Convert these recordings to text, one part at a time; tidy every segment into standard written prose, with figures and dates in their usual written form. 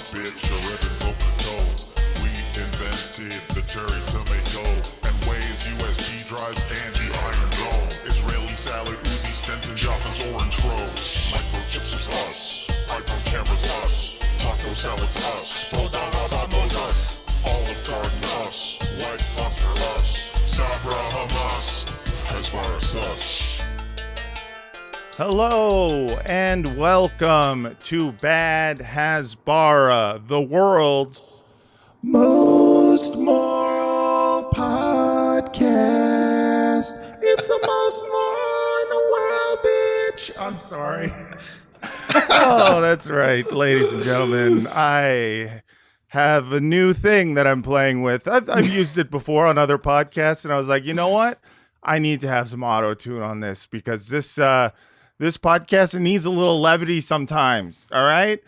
bitch, a ribbon potato. We invented the cherry tomato and Waze USB drives and the Iron Dome. Israeli salad, Uzi, Stenson, Jaffa's orange grow. Microchips is us, iPhone cameras us, taco salads us, Bodagabamo's us, Olive Garden us, White Phosphor us, Sabra Hamas, Hasbara sus. Hello and welcome to Bad Hasbara, the world's most moral podcast. It's the most moral in the world, bitch. I'm sorry. Oh, that's right, ladies and gentlemen. I have a new thing that I'm playing with. I've used it before on other podcasts, and I was like, you know what? I need to have some auto-tune on this because this podcast, it needs a little levity sometimes. All right.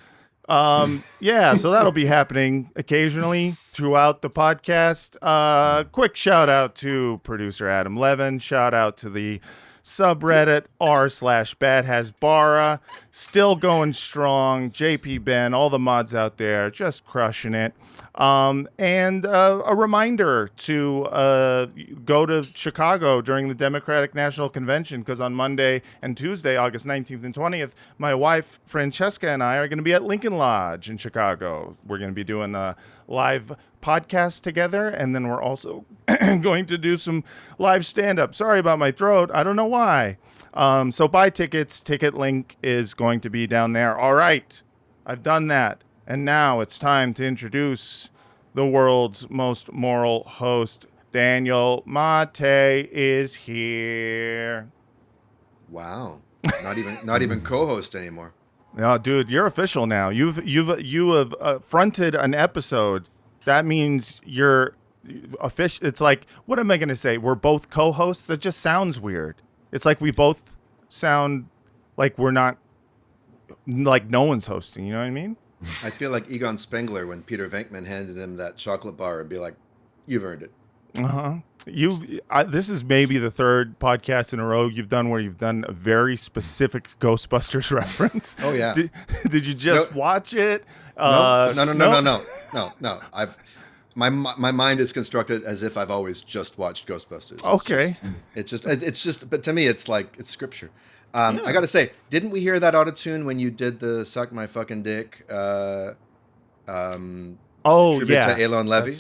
Yeah. So that'll be happening occasionally throughout the podcast. Quick shout out to producer Adam Levin. Shout out to the subreddit r/badhasbara. Still going strong. JP Ben, all the mods out there, just crushing it. And a reminder to go to Chicago during the Democratic National Convention, because on Monday and Tuesday, August 19th and 20th, my wife, Francesca, and I are going to be at Lincoln Lodge in Chicago. We're going to be doing a live podcast together, and then we're also going to do some live stand-up. Sorry about my throat. I don't know why. So buy tickets. Ticket link is going to be down there. All right. I've done that. And now it's time to introduce the world's most moral host. Daniel Mate is here. Wow. Not even co-host anymore. No, dude, you're official now. You have fronted an episode. That means you're official. It's like, what am I going to say? We're both co-hosts? That just sounds weird. It's like we both sound like we're not, like no one's hosting. You know what I mean? I feel like Egon Spengler when Peter Venkman handed him that chocolate bar and be like, "You've earned it." This is maybe the third podcast in a row you've done where you've done a very specific Ghostbusters reference. Oh yeah. Did you just watch it? No. My mind is constructed as if I've always just watched Ghostbusters. It's just. But to me, it's like it's scripture. I gotta say, didn't we hear that autotune when you did the "Suck My Fucking Dick"? To Elon Levy.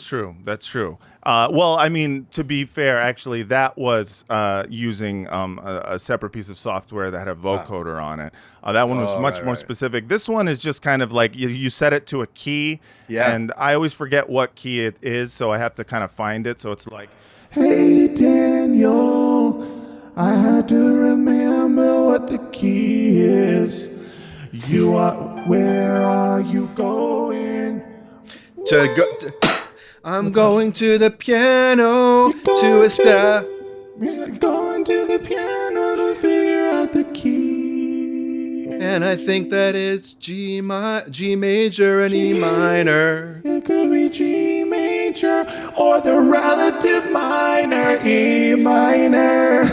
That's true. Well, I mean, to be fair, actually, that was using a separate piece of software that had a vocoder on it. That one was much more specific. This one is just kind of like you set it to a key, and I always forget what key it is, so I have to kind of find it. So it's like, "Hey, Daniel, I had to remember what the key is. Where are you going? I'm going to the piano to a step. Going to the piano to figure out the key. And I think that it's G major and E minor. It could be G major or the relative minor, E minor."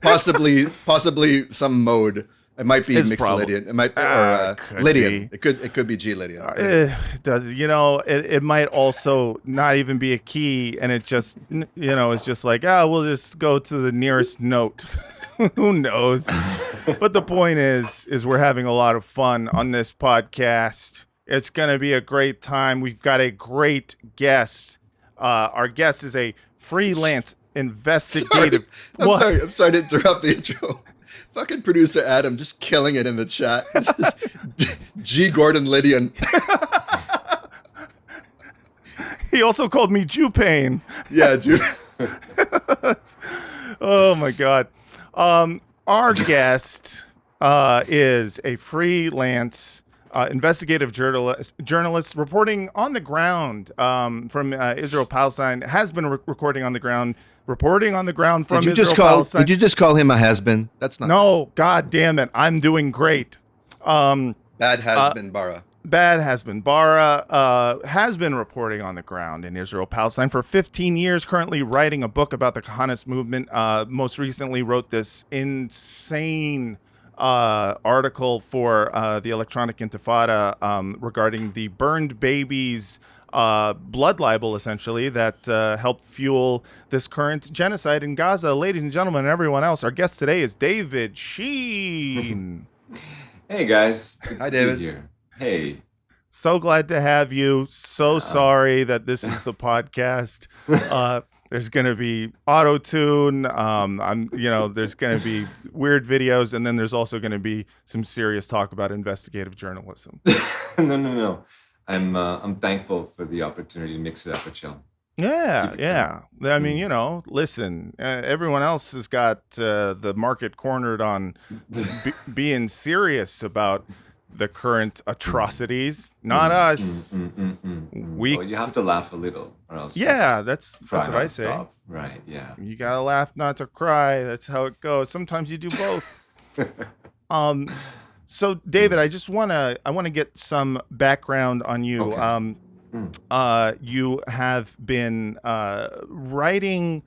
Possibly some mode. It might be Mixolydian. It might be Lydian. It could be G Lydian. It does. It might also not even be a key, and it just it's just like, we'll just go to the nearest note. Who knows? But the point is we're having a lot of fun on this podcast. It's gonna be a great time. We've got a great guest. Our guest is a freelance investigative. I'm sorry to interrupt the intro. Fucking producer Adam just killing it in the chat. G. Gordon Lydian. He also called me Jew Pain. Yeah, Jew. Oh my God. Our guest is a freelance investigative journalist reporting on the ground from Israel Palestine. Has been reporting on the ground from Israel Palestine. Did you just call him a has-been? That's not. No, God damn it! I'm doing great. Bad has-been Bara. Bad has-been Bara has been reporting on the ground in Israel Palestine for 15 years. Currently writing a book about the Kahanism movement. Most recently wrote this insane article for the Electronic Intifada regarding the burned babies blood libel, essentially, that helped fuel this current genocide in Gaza. Ladies and gentlemen, and everyone else, our guest today is David Sheen. Hey, guys. Hi, David. Here. Hey. So glad to have you. So sorry that this is the podcast. There's going to be auto-tune. There's going to be weird videos, and then there's also going to be some serious talk about investigative journalism. No. I'm thankful for the opportunity to mix it up with you. Yeah. I mean, listen, everyone else has got the market cornered on being serious about the current atrocities, not us. Well, you have to laugh a little, or else. Yeah, that's what I say. Stop. Right? Yeah. You gotta laugh not to cry. That's how it goes. Sometimes you do both. So David, I wanna get some background on you. Okay. You have been writing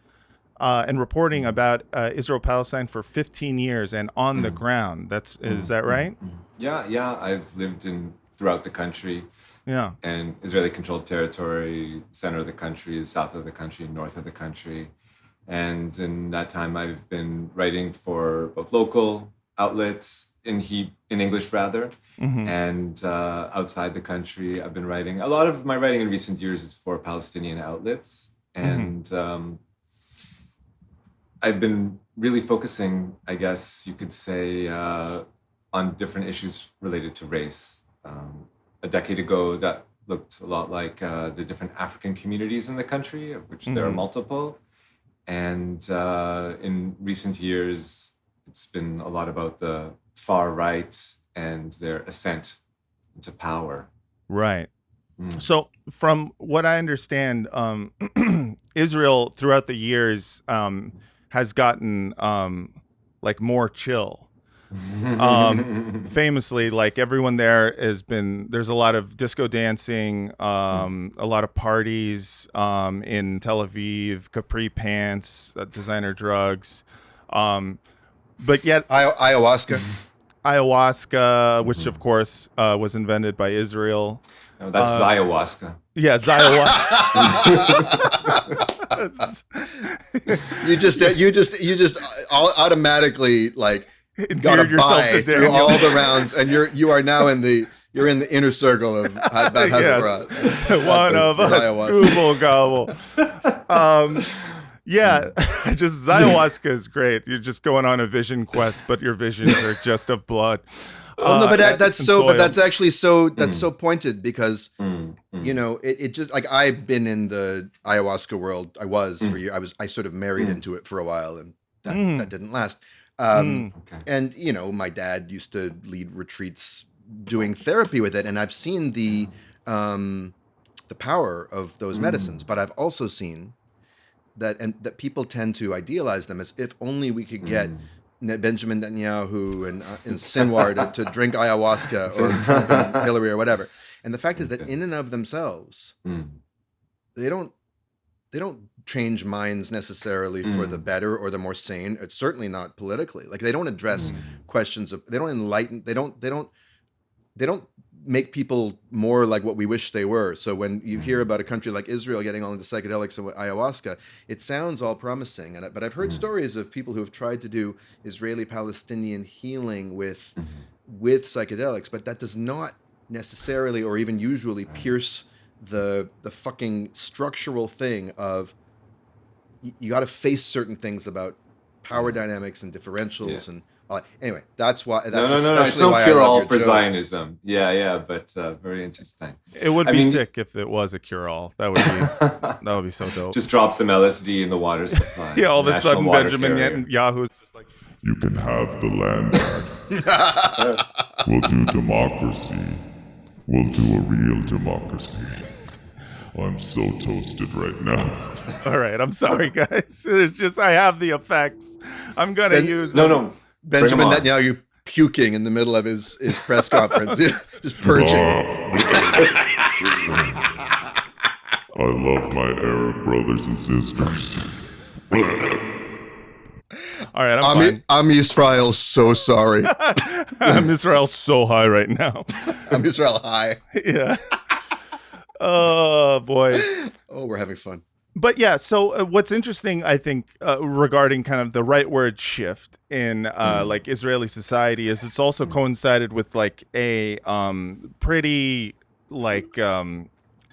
and reporting about Israel-Palestine for 15 years and on the ground. Is that right? Yeah. I've lived throughout the country. Yeah. And Israeli-controlled territory, center of the country, the south of the country, north of the country. And in that time, I've been writing for both local outlets in English, rather, and outside the country. I've been writing. A lot of my writing in recent years is for Palestinian outlets. And I've been really focusing, I guess you could say, on different issues related to race. A decade ago, that looked a lot like the different African communities in the country, of which there are multiple. And in recent years, it's been a lot about the far right and their ascent into power. Right. So from what I understand, Israel throughout the years has gotten more chill. Famously, everyone there there's a lot of disco dancing, a lot of parties in Tel Aviv, capri pants, designer drugs, but yet ayahuasca, which of course was invented by Israel. No, that's Zio-Huasca. Yeah, Zio-Huasca. you just automatically endeared yourself to through all the rounds, and you are now in the inner circle of Hasbara. Yes. One of us, gobble. Yeah, just ayahuasca is great. You're just going on a vision quest, but your visions are just of blood. That's actually so pointed because it just I've been in the ayahuasca world. I was for years. I sort of married into it for a while, and that didn't last. And my dad used to lead retreats doing therapy with it, and I've seen the power of those medicines, but I've also seen that people tend to idealize them as if only we could get Benjamin Netanyahu and Sinwar to drink ayahuasca or Trump and Hillary or whatever. And the fact is that in and of themselves, they don't change minds necessarily for the better or the more sane. It's certainly not politically. They don't address questions of. They don't enlighten. They don't make people more like what we wish they were. So when you hear about a country like Israel getting all into psychedelics and ayahuasca, it sounds all promising. But I've heard stories of people who have tried to do Israeli-Palestinian healing with psychedelics, but that does not necessarily or even usually pierce the fucking structural thing of you got to face certain things about power dynamics and differentials and anyway, that's why. That's no. It's no cure-all for Zionism. Yeah, but very interesting. It would be sick if it was a cure-all. That would be so dope. Just drop some LSD in the water supply. Yeah, all of a sudden Benjamin Netanyahu's just like, you can have the land back. We'll do democracy. We'll do a real democracy. I'm so toasted right now. All right, I'm sorry, guys. I have the effects. I'm gonna use them. No. Benjamin Netanyahu puking in the middle of his press conference, just purging. I love my Arab brothers and sisters. All right, I'm fine. I'm Israel, so sorry. I'm Israel so high right now. I'm Israel high. Yeah. Oh, boy. Oh, we're having fun. But yeah, so what's interesting, I think, regarding kind of the rightward shift in like Israeli society is it's also coincided with like a pretty like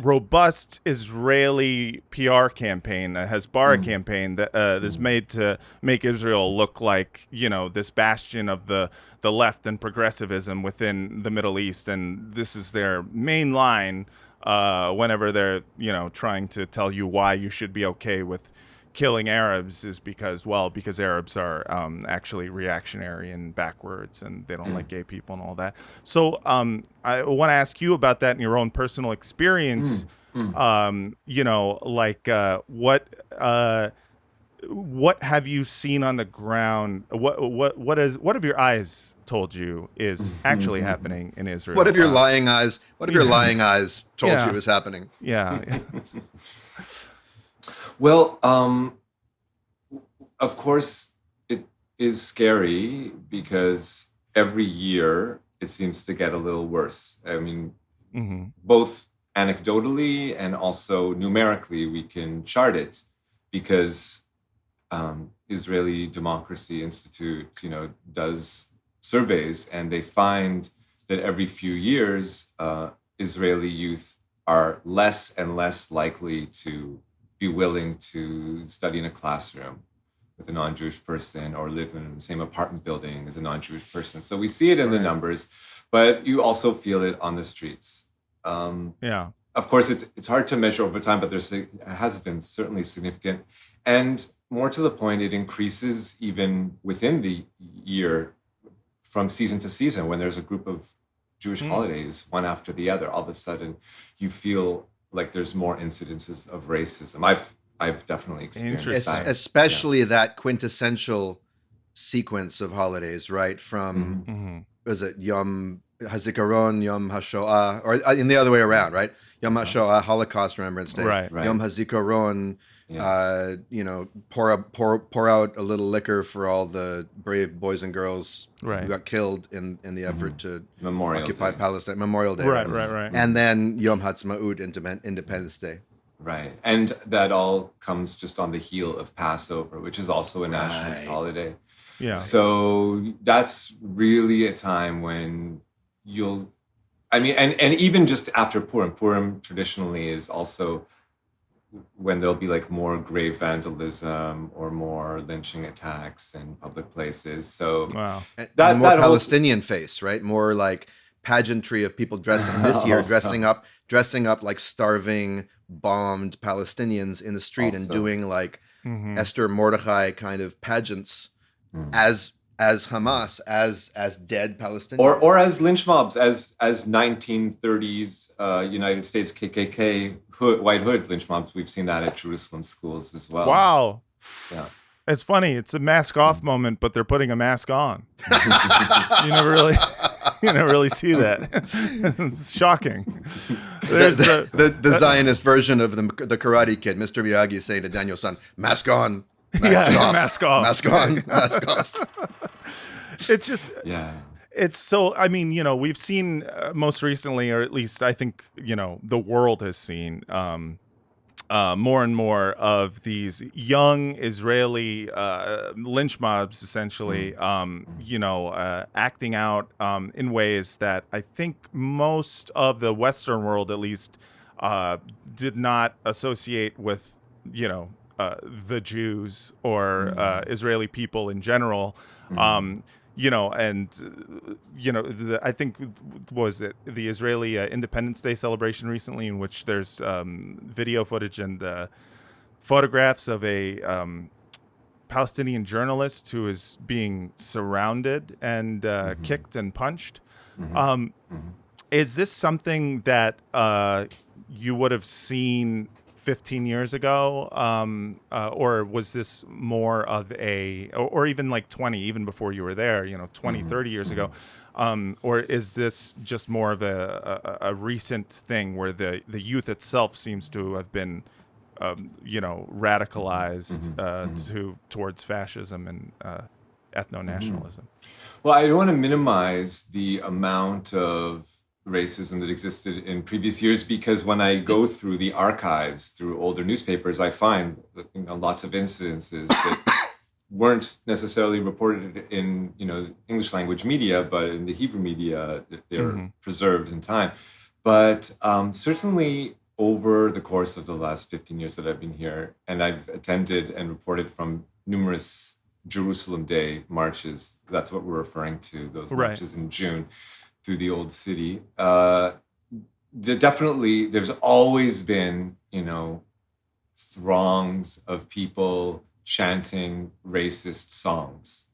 robust Israeli PR campaign, a Hasbara campaign that is made to make Israel look like, you know, this bastion of the left and progressivism within the Middle East. And this is their main line whenever they're, you know, trying to tell you why you should be okay with killing Arabs is because Arabs are actually reactionary and backwards and they don't like gay people and all that. So I want to ask you about that in your own personal experience. You know, like what have you seen on the ground? What have your eyes told you is actually happening in Israel? What have your lying eyes told you is happening? Yeah. Well, of course, it is scary because every year it seems to get a little worse. I mean, both anecdotally and also numerically, we can chart it because Israeli Democracy Institute, you know, does surveys and they find that every few years, Israeli youth are less and less likely to be willing to study in a classroom with a non-Jewish person or live in the same apartment building as a non-Jewish person. So we see it in the numbers, but you also feel it on the streets. Of course, it's hard to measure over time, but it has been certainly significant. And more to the point, it increases even within the year from season to season. When there's a group of Jewish holidays, one after the other, all of a sudden you feel like there's more incidences of racism. I've definitely experienced that. Especially that quintessential sequence of holidays, right? From, was it Yom HaZikaron, Yom HaShoah, or in the other way around, right? Yom HaShoah, Holocaust Remembrance Day. Right. Yom HaZikaron, you know, pour out a little liquor for all the brave boys and girls who got killed in the effort to occupy Palestine. Memorial Day. Right. And then Yom Ha'atzmaut, Independence Day. Right. And that all comes just on the heel of Passover, which is also a nationalist holiday. Yeah. So that's really a time when and even just after Purim traditionally is also when there'll be like more grave vandalism or more lynching attacks in public places. So that more Palestinian face, right? More like pageantry of people dressing this year, dressing up like starving, bombed Palestinians in the street and doing like Esther Mordechai kind of pageants as Hamas, as dead Palestinians, or as lynch mobs, as 1930s United States KKK white hood lynch mobs. We've seen that at Jerusalem schools as well. Wow. Yeah. It's funny. It's a mask off moment, but they're putting a mask on. You never really see that. It's shocking. The Zionist version of the Karate Kid, Mr. Miyagi saying to Daniel-san, mask on. Mask off. Mask off. Mask on. Mask off. It's just, it's so, I mean, you know, we've seen most recently, or at least I think, you know, the world has seen more and more of these young Israeli lynch mobs, essentially, you know, acting out in ways that I think most of the Western world, at least, did not associate with, you know, the Jews or Israeli people in general. You know, and, you know, I think, was it the Israeli Independence Day celebration recently, in which there's video footage and photographs of a Palestinian journalist who is being surrounded and kicked and punched. Is this something that you would have seen 15 years ago, or was this more of or even like 20, even before you were there, you know, 20, 30 years ago? Or is this just more of a recent thing where the youth itself seems to have been radicalized towards fascism and ethno-nationalism. Well, I don't want to minimize the amount of racism that existed in previous years, because when I go through the archives, through older newspapers, I find lots of incidences that weren't necessarily reported in English language media, but in the Hebrew media, they're preserved in time. But certainly over the course of the last 15 years that I've been here, and I've attended and reported from numerous Jerusalem Day marches, that's what we're referring to, those marches in June through the old city. Definitely, there's always been, throngs of people chanting racist songs.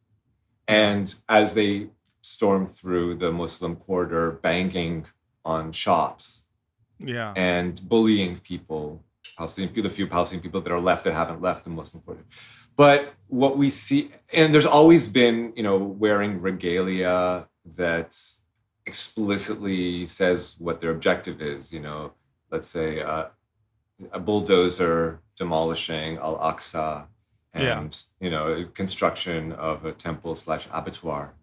And as they storm through the Muslim quarter, banging on shops and bullying people, the few Palestinian people that are left that haven't left the Muslim quarter. But what we see, and there's always been, wearing regalia that explicitly says what their objective is, let's say a bulldozer demolishing Al-Aqsa and, construction of a temple / abattoir,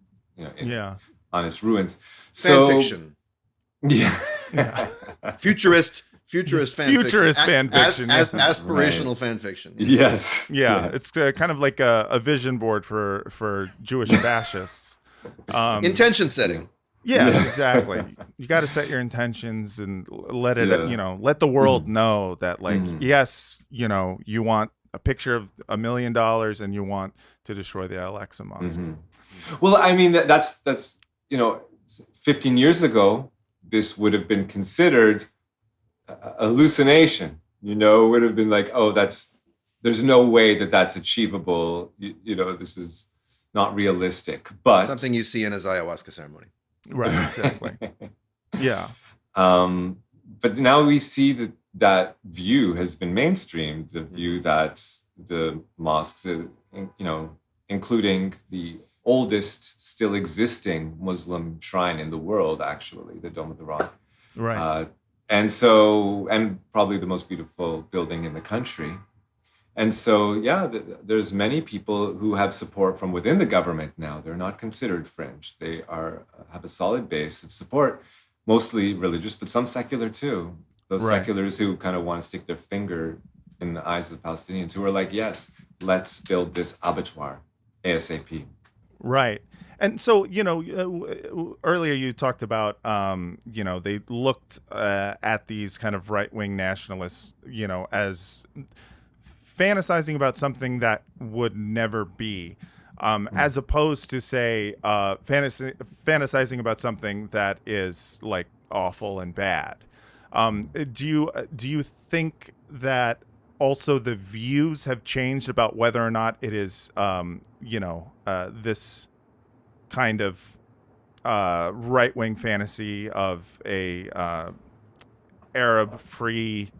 on its ruins. Fan fiction. Yeah. Futurist fan fiction. Aspirational fan fiction. Yes. Yeah. It's kind of like a vision board for Jewish fascists. Intention setting. Yeah, exactly. You got to set your intentions and let it, let the world know that, yes, you want a picture of $1 million and you want to destroy the Al-Aqsa Mosque. Well, I mean, that's 15 years ago, this would have been considered a hallucination. Would have been like, oh, there's no way that's achievable. This is not realistic. But something you see in a Zio-Huasca ceremony. Right, exactly. Yeah. But now we see that view has been mainstreamed, the view that the mosques, including the oldest still existing Muslim shrine in the world, actually, the Dome of the Rock. Right. And probably the most beautiful building in the country. And so, there's many people who have support from within the government now. They're not considered fringe. They have a solid base of support, mostly religious, but some secular too. Those seculars who kind of want to stick their finger in the eyes of the Palestinians, who are like, yes, let's build this abattoir ASAP. Right. And so, earlier you talked about, they looked at these kind of right-wing nationalists, as fantasizing about something that would never be, as opposed to, say, fantasizing about something that is like awful and bad. Do you think that also the views have changed about whether or not it is, this kind of right-wing fantasy of a Arab-free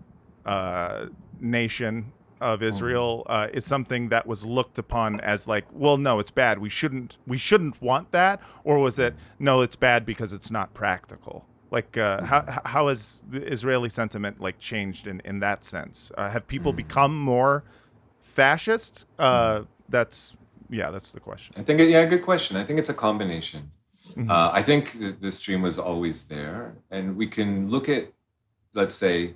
nation of Israel is something that was looked upon as like, well, no, it's bad. We shouldn't want that, or was it no, it's bad because it's not practical? Like, how has the Israeli sentiment changed in that sense? Have people become more fascist? That's the question. I think, good question. I think it's a combination. I think the stream was always there, and we can look at, let's say,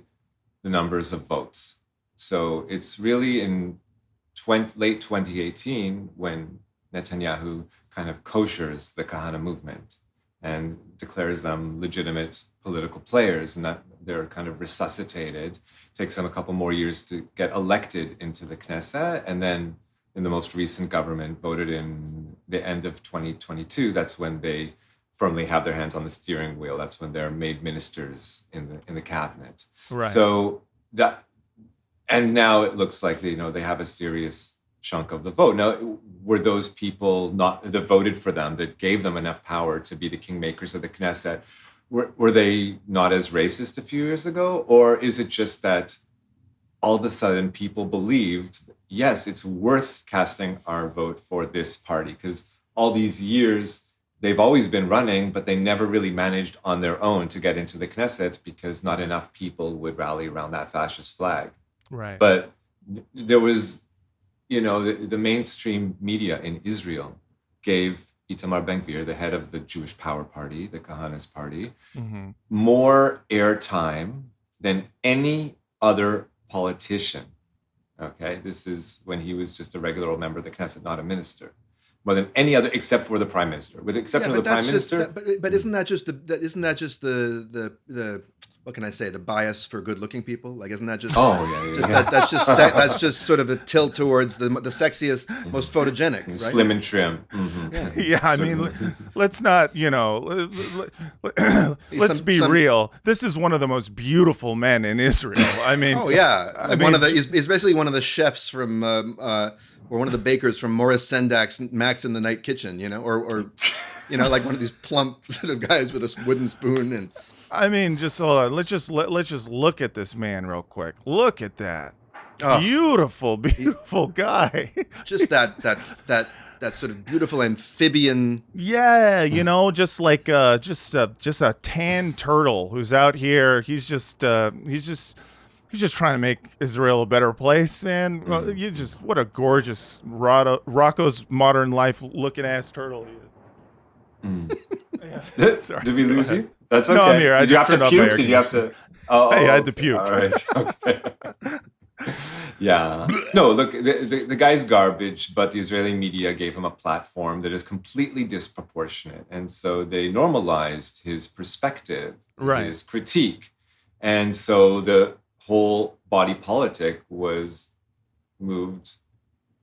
the numbers of votes. So it's really in late 2018 when Netanyahu kind of koshers the Kahana movement and declares them legitimate political players, and that they're kind of resuscitated. It takes them a couple more years to get elected into the Knesset, and then in the most recent government voted in the end of 2022, that's when they firmly have their hands on the steering wheel. That's when they're made ministers in the cabinet. Right. So and now it looks like they have a serious chunk of the vote. Now, were those people that voted for them, that gave them enough power to be the kingmakers of the Knesset, were they not as racist a few years ago? Or is it just that all of a sudden people believed, yes, it's worth casting our vote for this party, because all these years they've always been running, but they never really managed on their own to get into the Knesset because not enough people would rally around that fascist flag. Right. But there was, the mainstream media in Israel gave Itamar Ben-Gvir, the head of the Jewish Power Party, the Kahanis party, more airtime than any other politician. Okay, this is when he was just a regular old member of the Knesset, not a minister. More than any other, except for the prime minister. With the exception of the prime minister. But isn't that just the what can I say? The bias for good-looking people? Like, isn't that just? That's just sort of the tilt towards the sexiest, most photogenic, right? Slim and trim. Yeah, I mean, let's not, let's be real. This is one of the most beautiful men in Israel. I mean, he's basically one of the chefs from, or one of the bakers from Morris Sendak's Max in the Night Kitchen, or like one of these plump sort of guys with a wooden spoon and. I mean, just hold on. Let's just look at this man real quick. Look at that. Beautiful guy. Just that sort of beautiful amphibian. Yeah, just like just a tan turtle who's out here. He's just trying to make Israel a better place, man. Well, what a gorgeous Rocco's Modern Life looking ass turtle he is. Yeah. Sorry. Did we lose you? That's okay. No, I'm here. Did you have to puke? Did you have to? Hey, I had to puke. All right. Okay. Yeah. No, look, the guy's garbage, but the Israeli media gave him a platform that is completely disproportionate. And so they normalized his perspective, his critique. And so the whole body politic was moved.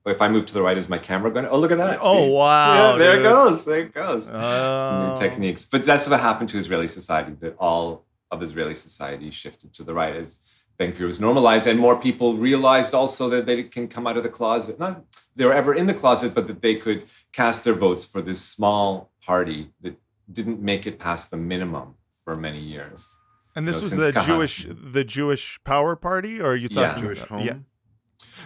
If I move to the right, is my camera going? Oh, look at that. Oh, see? wow. Yeah, there it goes. Some new techniques. But that's what happened to Israeli society, that all of Israeli society shifted to the right as Ben-Gvir was normalized. And more people realized also that they can come out of the closet. Not they were ever in the closet, but that they could cast their votes for this small party that didn't make it past the minimum for many years. And this was the Jewish Power Party? Or are you talking Jewish Home? Yeah.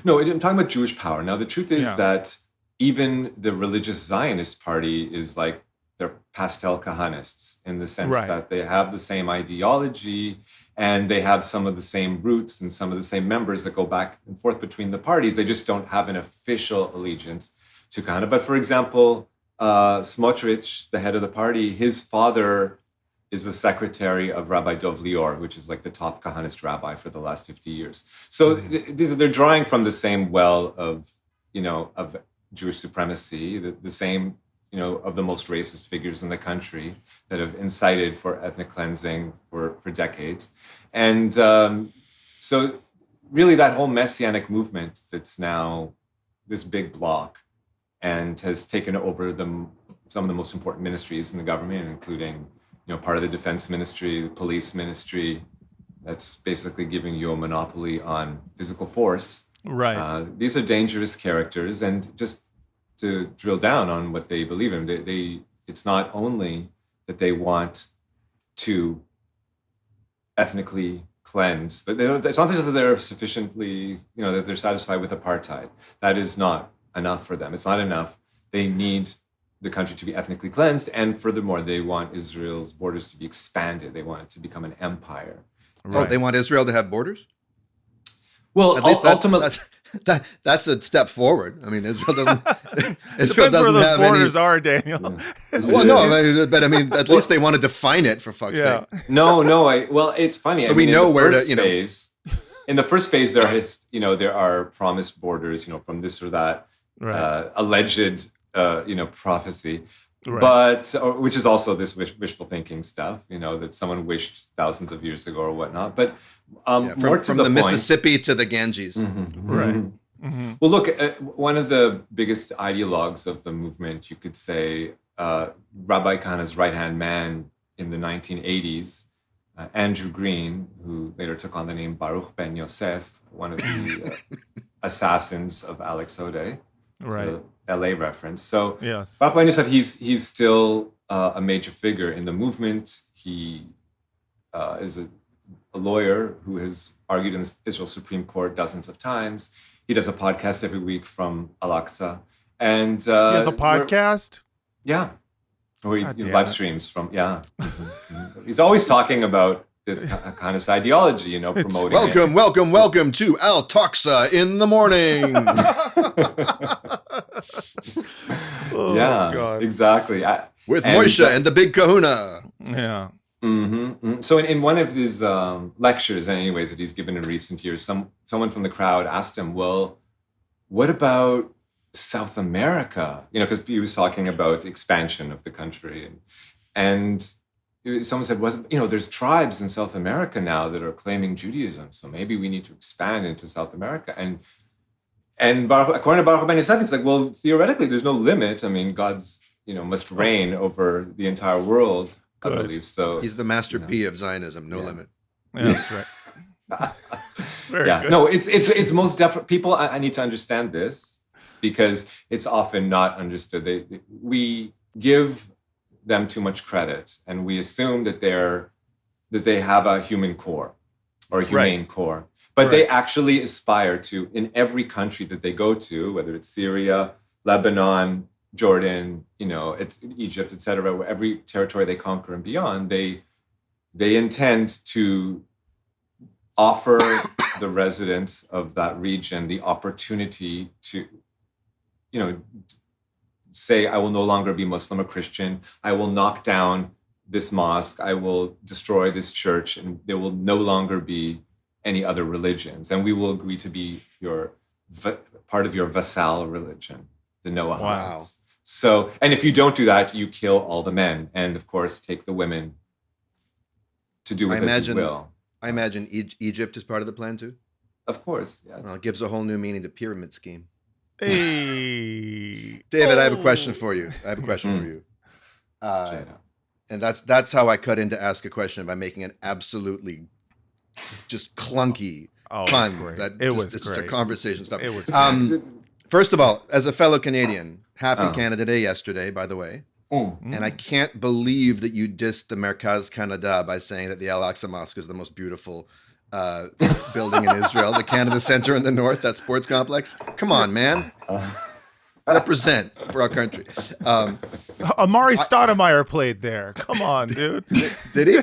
No, I'm talking about Jewish power. Now, the truth is that even the religious Zionist party is like they're pastel Kahanists in the sense that they have the same ideology and they have some of the same roots and some of the same members that go back and forth between the parties. They just don't have an official allegiance to Kahana. But for example, Smotrich, the head of the party, his father is the secretary of Rabbi Dov Lior, which is like the top Kahanist rabbi for the last 50 years. So they're drawing from the same well of Jewish supremacy, the same, of the most racist figures in the country that have incited for ethnic cleansing for decades. And so really that whole messianic movement that's now this big block and has taken over some of the most important ministries in the government, including part of the defense ministry, the police ministry, that's basically giving you a monopoly on physical force. Right. These are dangerous characters, and just to drill down on what they believe in, it's not only that they want to ethnically cleanse. It's not just that they're sufficiently, that they're satisfied with apartheid. That is not enough for them. It's not enough. They need the country to be ethnically cleansed, and furthermore, they want Israel's borders to be expanded. They want it to become an empire. Right. Oh, they want Israel to have borders? Well, at least ultimately, that's a step forward. I mean, Israel doesn't. Israel depends where those borders are, Daniel. Well, no, but I mean, at least they want to define it, for fuck's sake. No. Well, it's funny. So we know where to. In the first phase, there are promised borders, from this or that alleged. Prophecy, but which is also this wishful thinking stuff, that someone wished thousands of years ago or whatnot. But more to from the Mississippi to the Ganges, right? Mm-hmm. Well, look, one of the biggest ideologues of the movement, you could say, Rabbi Kahana's right-hand man in the 1980s, Andrew Green, who later took on the name Baruch Ben Yosef, one of the assassins of Alex Odeh. Right. LA reference. So yes. Baruch Ben Yosef, he's still a major figure in the movement. He is a lawyer who has argued in the Israel Supreme Court dozens of times. He does a podcast every week from Al-Aqsa. And he has a podcast? Yeah. Or he live streams from, He's always talking about this kind of ideology, you know, promoting Welcome to Al Toxa in the morning. God. Exactly. With Moishe and the Big Kahuna. Yeah. So in one of his lectures, anyways, that he's given in recent years, someone from the crowd asked him, well, what about South America? You know, because he was talking about expansion of the country. And someone said, well, you know, there's tribes in South America now that are claiming Judaism, so maybe we need to expand into South America. And according to Baruch Ben Yosef, it's like, well, theoretically, there's no limit. I mean, God's, you know, must reign over the entire world. Good. I believe. So he's the master P of Zionism, no limit. Yeah, that's right. Very good. No, it's most definitely, people, I need to understand this because it's often not understood. We give them too much credit, and we assume that they have a human core or a humane core, but they actually aspire to, in every country that they go to, whether it's Syria, Lebanon, Jordan, you know, it's Egypt, etc. Every territory they conquer and beyond, they intend to offer the residents of that region the opportunity to, you know, say, I will no longer be Muslim or Christian. I will knock down this mosque. I will destroy this church, and there will no longer be any other religions. And we will agree to be part of your vassal religion, the Noahites. Wow. So, and if you don't do that, you kill all the men, and of course, take the women to do with as you will. I imagine Egypt is part of the plan too. Of course, yes. Well, it gives a whole new meaning to pyramid scheme. Hey, David, I have a question for you. And that's how I cut in to ask a question, by making an absolutely just clunky pun. It's just a conversation stuff. It was first of all, as a fellow Canadian, happy Canada Day yesterday, by the way. And I can't believe that you dissed the Merkaz Canada by saying that the Al-Aqsa Mosque is the most beautiful building in Israel, the Canada Center in the north, that sports complex. Come on, man. Represent for our country. Amari Stoudemire played there. Come on, dude. Did he?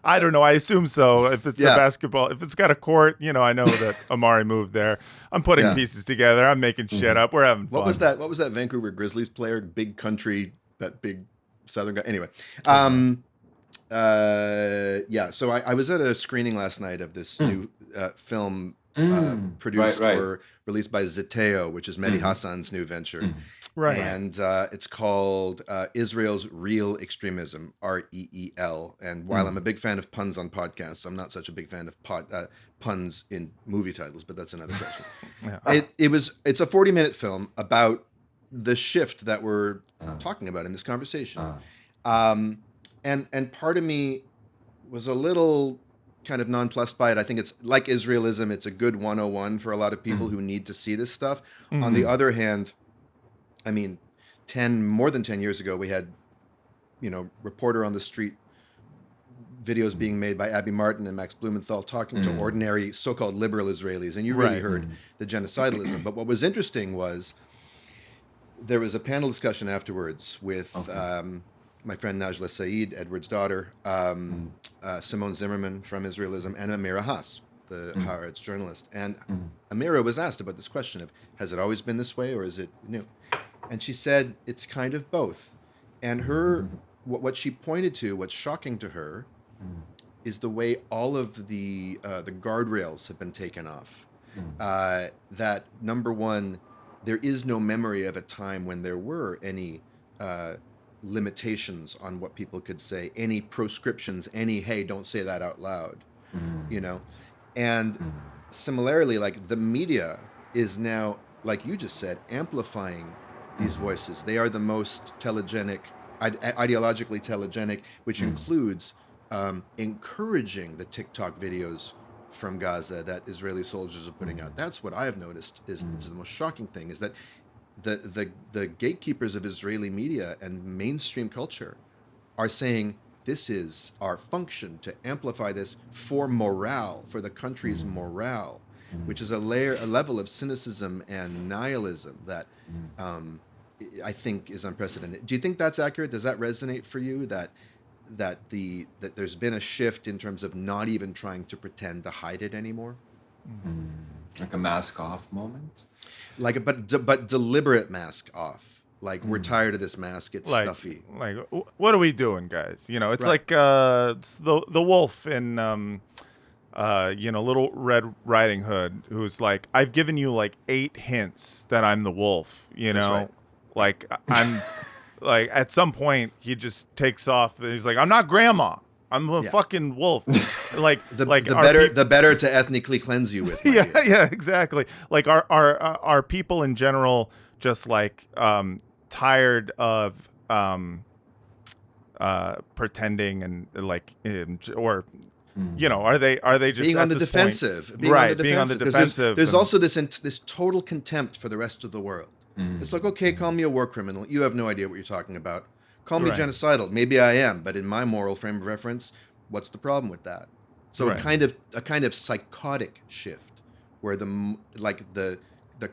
I don't know. I assume so. If it's a basketball, if it's got a court, you know, I know that Amari moved there. I'm putting pieces together. I'm making shit up. We're having fun. What was that Vancouver Grizzlies player? Big country, that big Southern guy. Anyway. So I was at a screening last night of this new film produced or released by Zeteo, which is Mehdi Hassan's new venture. Right. And it's called Israel's Real Extremism, REEL. And while I'm a big fan of puns on podcasts, I'm not such a big fan of puns in movie titles, but that's another question. It's a 40-minute film about the shift that we're talking about in this conversation. And part of me was a little kind of nonplussed by it. I think it's like Israelism. It's a good 101 for a lot of people who need to see this stuff. On the other hand, I mean, more than 10 years ago, we had, you know, reporter on the street videos being made by Abby Martin and Max Blumenthal talking to ordinary so-called liberal Israelis. And you really heard the genocidalism. But what was interesting was there was a panel discussion afterwards with my friend Najla Saeed, Edward's daughter, Simone Zimmerman from Israelism, and Amira Haas, the Haaretz journalist. And Amira was asked about this question of, has it always been this way or is it new? And she said, it's kind of both. And what she pointed to, what's shocking to her, is the way all of the guardrails have been taken off. That, number one, there is no memory of a time when there were any limitations on what people could say, any proscriptions, any, hey, don't say that out loud, you know? And similarly, like, the media is now, like you just said, amplifying these voices. They are the most telegenic, ideologically telegenic, which includes encouraging the TikTok videos from Gaza that Israeli soldiers are putting out. That's what I have noticed is the most shocking thing, is that the gatekeepers of Israeli media and mainstream culture are saying this is our function to amplify this for morale, for the country's morale, which is a level of cynicism and nihilism that I think is unprecedented. Do you think that's accurate? Does that resonate for you, that that there's been a shift in terms of not even trying to pretend to hide it anymore. Like a mask off moment. But deliberate mask off. Like, we're tired of this mask. It's stuffy. Like, what are we doing, guys? You know, it's Right. like it's the wolf in Little Red Riding Hood, who's like, I've given you like 8 hints that I'm the wolf. You know, That's right. like I'm like at some point he just takes off. And he's like, I'm not grandma. I'm a fucking wolf. Like the better to ethnically cleanse you with. Yeah, exactly. Like are people in general just like tired of pretending and like or are they just being at on the this defensive? point, Being on the 'cause defensive. There's and- also this total contempt for the rest of the world. It's like, okay, call me a war criminal. You have no idea what you're talking about. Call me Right. genocidal. Maybe I am, but in my moral frame of reference, what's the problem with that? So Right. a kind of psychotic shift where the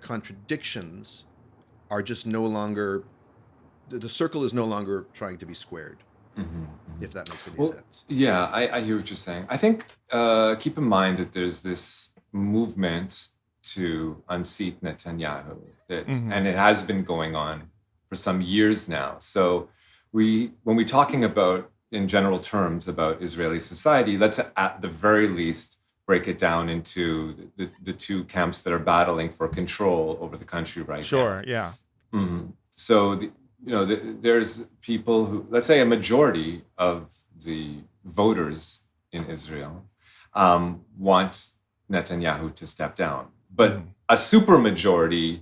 contradictions are just no longer, the circle is no longer trying to be squared. If that makes any sense. Yeah, I hear what you're saying. I think keep in mind that there's this movement to unseat Netanyahu, and it has been going on for some years now. So when we're talking about, in general terms, about Israeli society, let's at the very least break it down into the two camps that are battling for control over the country right now. Sure, yeah. So there's people who, let's say a majority of the voters in Israel want Netanyahu to step down. But a supermajority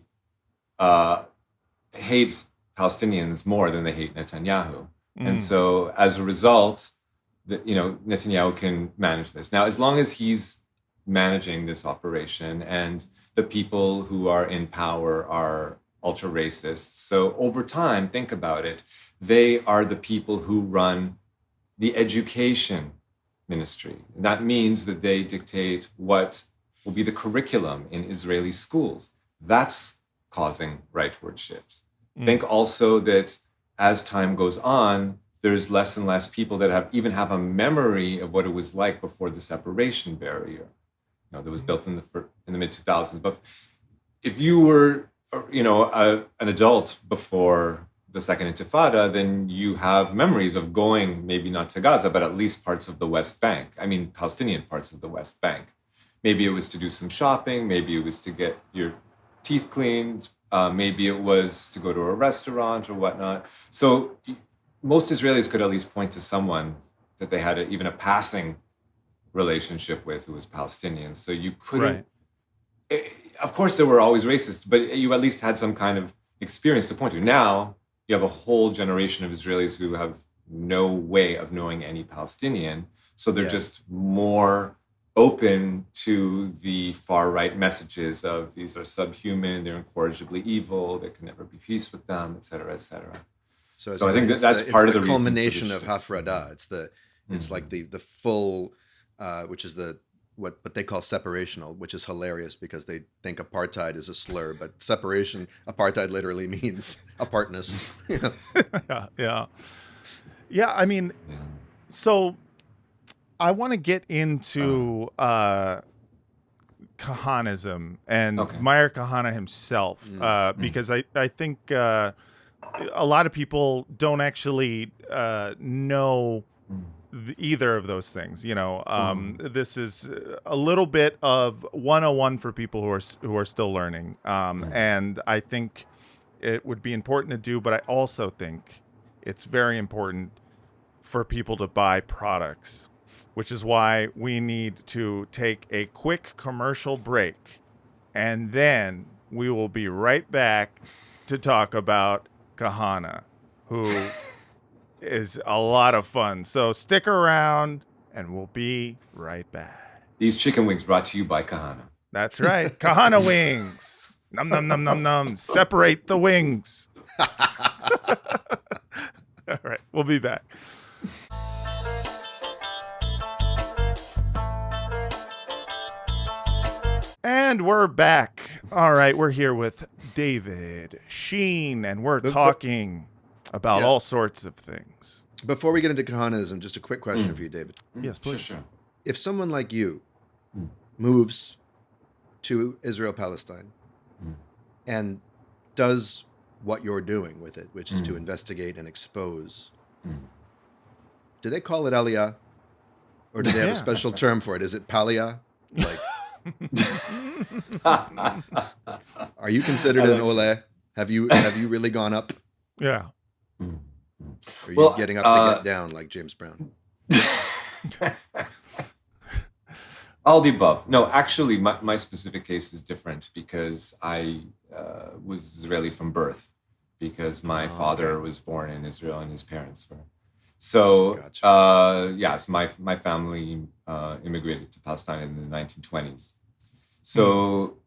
hates Palestinians more than they hate Netanyahu. And so as a result, Netanyahu can manage this. Now, as long as he's managing this operation and the people who are in power are ultra racists. So over time, think about it. They are the people who run the education ministry. And that means that they dictate what will be the curriculum in Israeli schools. That's causing rightward shifts. Think also that as time goes on, there's less and less people that have a memory of what it was like before the separation barrier, that was built in the mid 2000s. But if you were, an adult before the Second Intifada, then you have memories of going, maybe not to Gaza, but at least parts of the West Bank. I mean, Palestinian parts of the West Bank. Maybe it was to do some shopping. Maybe it was to get your teeth cleaned. Maybe it was to go to a restaurant or whatnot. So most Israelis could at least point to someone that they had even a passing relationship with who was Palestinian. So you couldn't... Right. Of course, there were always racists, but you at least had some kind of experience to point to. Now, you have a whole generation of Israelis who have no way of knowing any Palestinian. So they're just more open to the far-right messages of these are subhuman, they're incorrigibly evil, there can never be peace with them, et cetera, et cetera. So I think that's part of the reason. Culmination of Hafrada. It's like the full, which is what they call separational, which is hilarious because they think apartheid is a slur, but apartheid literally means apartness. Yeah. I mean, so I want to get into Kahanism and Meir Kahana himself, because I think a lot of people don't actually know either of those things. This is a little bit of 101 for people who are still learning, and I think it would be important to do, but I also think it's very important for people to buy products, which is why we need to take a quick commercial break, and then we will be right back to talk about Kahana, who is a lot of fun. So stick around, and we'll be right back. These chicken wings brought to you by Kahana. That's right. Kahana wings. Num, num, num, num, num. Separate the wings. All right. We'll be back. And we're back. All right, we're here with David Sheen, and we're talking about all sorts of things. Before we get into Kahanism, just a quick question for you, David. Yes, please. Sure. If someone like you moves to Israel-Palestine and does what you're doing with it, which is to investigate and expose, do they call it aliyah? Or do they have a special term for it? Is it paliyah? Like, are you considered an ole? Have you really gone up? Yeah. Or are you getting up to get down like James Brown? All the above. No, actually, my specific case is different because I was Israeli from birth, because my father was born in Israel and his parents were. So, yes, my family immigrated to Palestine in the 1920s. So,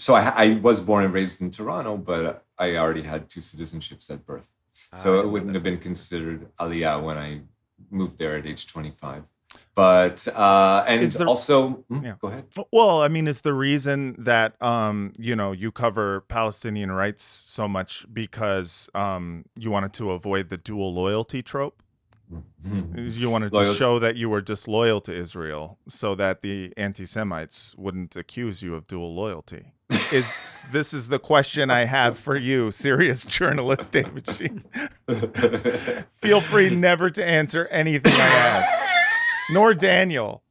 I was born and raised in Toronto, but I already had 2 citizenships at birth. So it wouldn't have been considered aliyah when I moved there at age 25. But go ahead. Well, I mean, is the reason that you cover Palestinian rights so much because you wanted to avoid the dual loyalty trope? You wanted to show that you were disloyal to Israel so that the anti-Semites wouldn't accuse you of dual loyalty. This is the question I have for you, serious journalist David Sheen. Feel free never to answer anything I ask. Nor Daniel.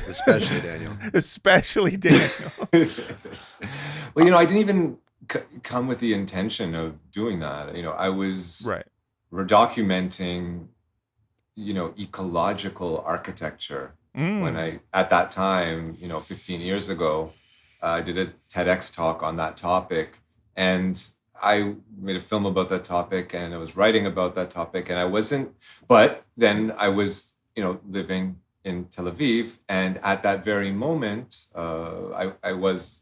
Especially Daniel. Especially Daniel. Well, I didn't even come with the intention of doing that. I was documenting, ecological architecture. When at that time, 15 years ago, I did a TEDx talk on that topic, and I made a film about that topic, and I was writing about that topic, but then I was, living in Tel Aviv, and at that very moment, I was,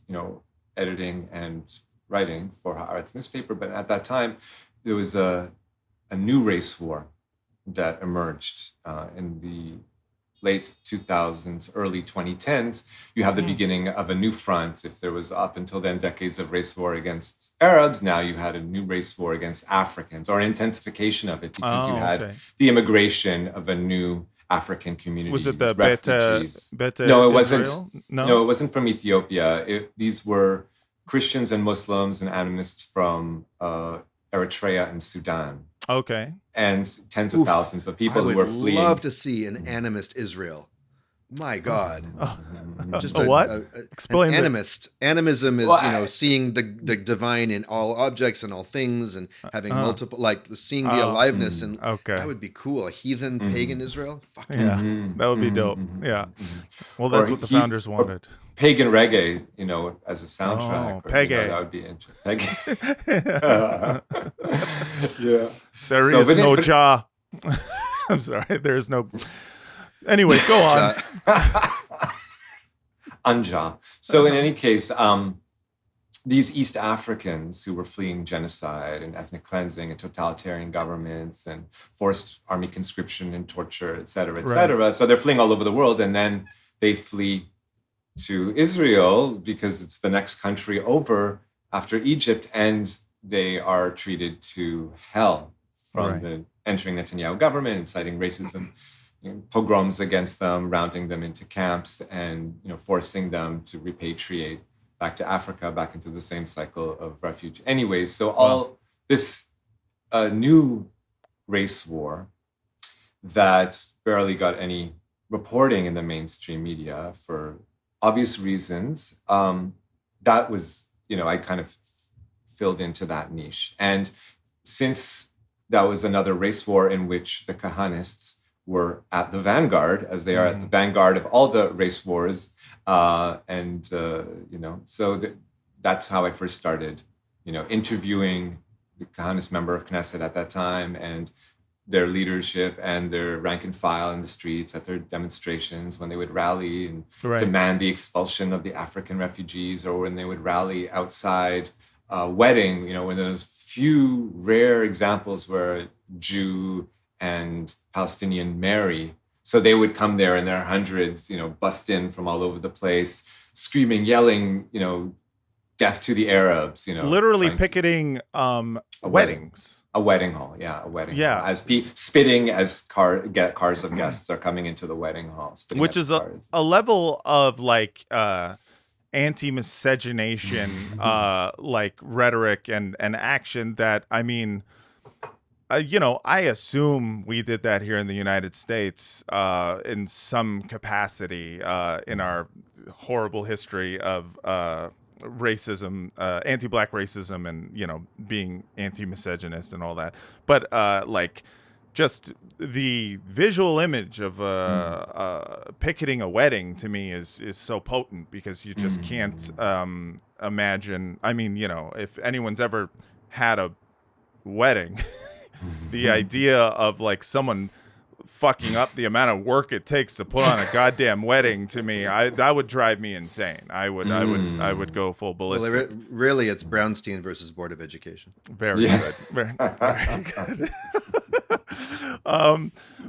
editing and writing for Haaretz newspaper, but at that time, there was a new race war that emerged in the late 2000s, early 2010s. You have the beginning of a new front. If there was up until then decades of race war against Arabs, now you had a new race war against Africans, or an intensification of it, because you had the immigration of a new African community. Was it the refugees? No, it wasn't. Israel? No, it wasn't from Ethiopia. These were Christians and Muslims and animists from Eritrea and Sudan. Okay. And tens of thousands of people who were fleeing. I would love to see an animist Israel. My God. Just what? Explain an animist. Animism is, seeing the divine in all objects and all things, and having multiple, seeing the aliveness. And that would be cool. A heathen, pagan Israel? Fuck yeah. That would be dope. Yeah. Well, that's what the founders wanted. Pagan reggae, as a soundtrack. Reggae. That would be interesting. Yeah. There is no Jah. I'm sorry. There is no. Anyway, go on. Anja. So in any case, these East Africans who were fleeing genocide and ethnic cleansing and totalitarian governments and forced army conscription and torture, et cetera, et cetera. So they're fleeing all over the world, and then they flee to Israel because it's the next country over after Egypt, and they are treated to hell from the entering Netanyahu government, inciting racism, pogroms against them, rounding them into camps, and forcing them to repatriate back to Africa, back into the same cycle of refuge. Anyways, so all this new race war that barely got any reporting in the mainstream media for obvious reasons, that was, I kind of filled into that niche. And since that was another race war in which the Kahanists were at the vanguard, as they are at the vanguard of all the race wars. So that's how I first started, interviewing the Kahanist member of Knesset at that time and their leadership and their rank and file in the streets at their demonstrations when they would rally and demand the expulsion of the African refugees, or when they would rally outside a wedding, when there was few rare examples where a Jew and Palestinian marry. So they would come there in their hundreds, bust in from all over the place, screaming, yelling, death to the Arabs, literally picketing weddings. A wedding hall, a wedding hall. As spitting as cars of guests are coming into the wedding hall. Which is a level of like anti-miscegenation like rhetoric and action that, I mean, I assume we did that here in the United States in some capacity in our horrible history of racism, anti-black racism, and being anti-misogynist and all that. But like just the visual image of picketing a wedding to me is so potent, because you just can't imagine. I mean, if anyone's ever had a wedding, the idea of like someone fucking up the amount of work it takes to put on a goddamn wedding, to me, that would drive me insane. I would go full ballistic. Well, really, it's Brownstein versus Board of Education. Very good. Very good.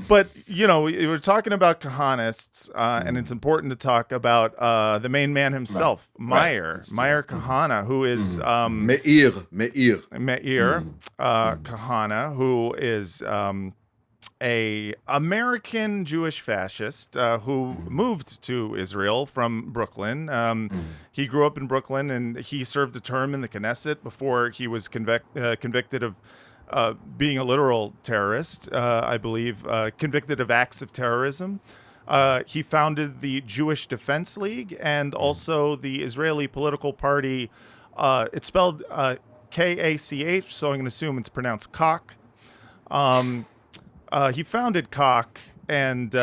But we're talking about Kahanists, and it's important to talk about the main man himself, Meir Kahana, who is Meir Kahana, who is a American Jewish fascist who moved to Israel from Brooklyn. He grew up in Brooklyn, and he served a term in the Knesset before he was convicted of being a literal terrorist, I believe, convicted of acts of terrorism. He founded the Jewish Defense League and also the Israeli political party. It's spelled K-A-C-H, so I'm going to assume it's pronounced Kach. He founded Kach, and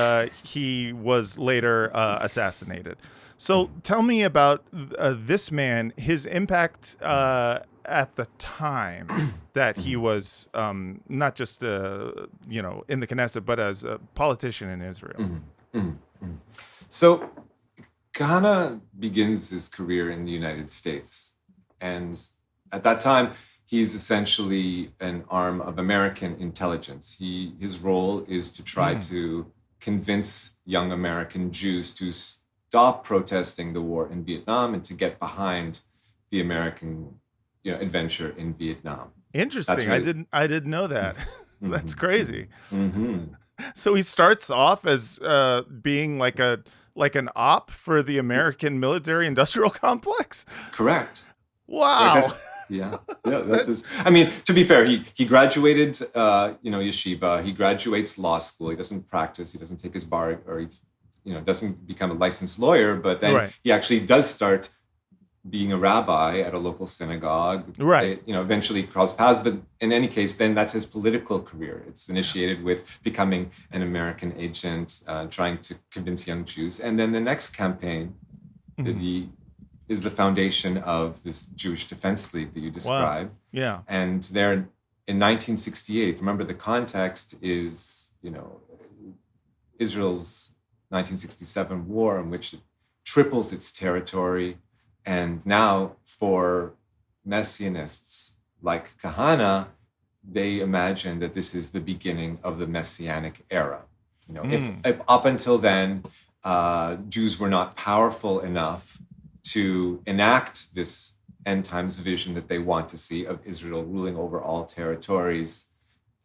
he was later assassinated. So tell me about this man, his impact at the time that he was not just in the Knesset, but as a politician in Israel. So Kahana begins his career in the United States, and at that time he's essentially an arm of American intelligence. His role is to try to convince young American Jews to stop protesting the war in Vietnam and to get behind the American adventure in Vietnam. Interesting. Really... I didn't know that. That's crazy. So he starts off as being like an op for the American military-industrial complex. Correct. Wow. That's his, I mean, to be fair, he graduated yeshiva. He graduates law school. He doesn't practice. He doesn't take his bar, or he doesn't become a licensed lawyer. But then he actually does start being a rabbi at a local synagogue. Right. Eventually cross paths. But in any case, then that's his political career. It's initiated with becoming an American agent, trying to convince young Jews. And then the next campaign is the foundation of this Jewish Defense League that you described. Wow. Yeah. And there in 1968, remember the context is, Israel's 1967 war, in which it triples its territory. And now for Messianists like Kahana, they imagine that this is the beginning of the Messianic era. If up until then, Jews were not powerful enough to enact this end times vision that they want to see of Israel ruling over all territories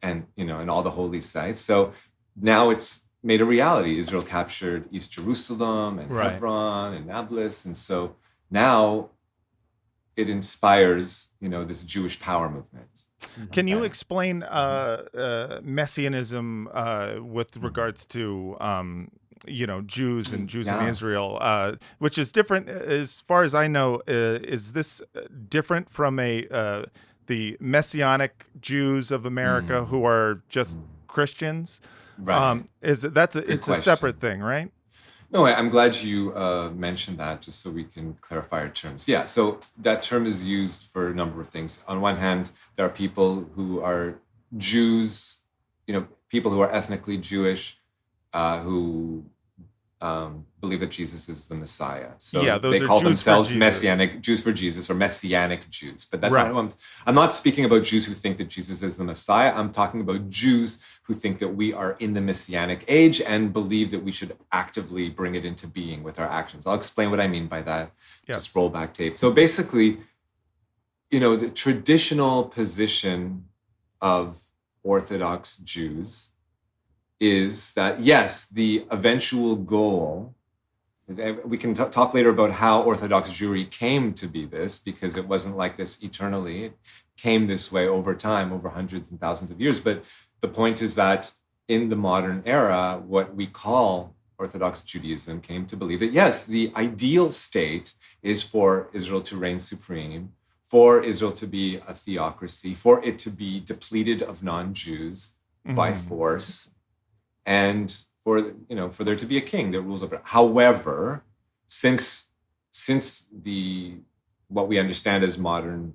and all the holy sites. So now it's made a reality. Israel captured East Jerusalem and Hebron and Nablus, and so now it inspires this Jewish power movement. Can you explain Messianism with regards to Jews and Jews in Israel, which is different, as far as I know? Is this different from the Messianic Jews of America who are just Christians? Right. It's a separate thing, right? No, I'm glad you mentioned that, just so we can clarify our terms. Yeah, so that term is used for a number of things. On one hand, there are people who are Jews, people who are ethnically Jewish, who believe that Jesus is the Messiah. So they call themselves Messianic Jews for Jesus, or Messianic Jews. But that's not. I'm not speaking about Jews who think that Jesus is the Messiah. I'm talking about Jews who think that we are in the Messianic age and believe that we should actively bring it into being with our actions. I'll explain what I mean by that. Just roll back tape. So basically, the traditional position of Orthodox Jews is that, yes, the eventual goal, we can talk later about how Orthodox Jewry came to be this, because it wasn't like this eternally. It came this way over time, over hundreds and thousands of years. But the point is that in the modern era, what we call Orthodox Judaism came to believe that, yes, the ideal state is for Israel to reign supreme, for Israel to be a theocracy, for it to be depleted of non-Jews by force, and for there to be a king that rules over it. However, since what we understand as modern,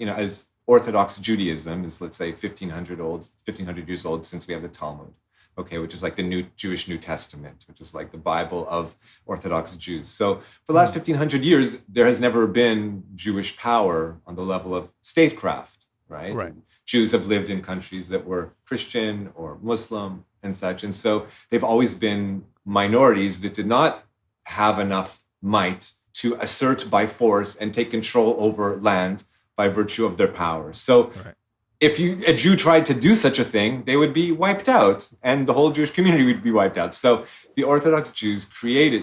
as Orthodox Judaism is, let's say, 1500 years old, since we have the Talmud, okay, which is like the Jewish New Testament, which is like the Bible of Orthodox Jews. So for the last 1500 years, there has never been Jewish power on the level of statecraft, right? Right. Jews have lived in countries that were Christian or Muslim and such. And so they've always been minorities that did not have enough might to assert by force and take control over land by virtue of their power. So if a Jew tried to do such a thing, they would be wiped out, and the whole Jewish community would be wiped out. So the Orthodox Jews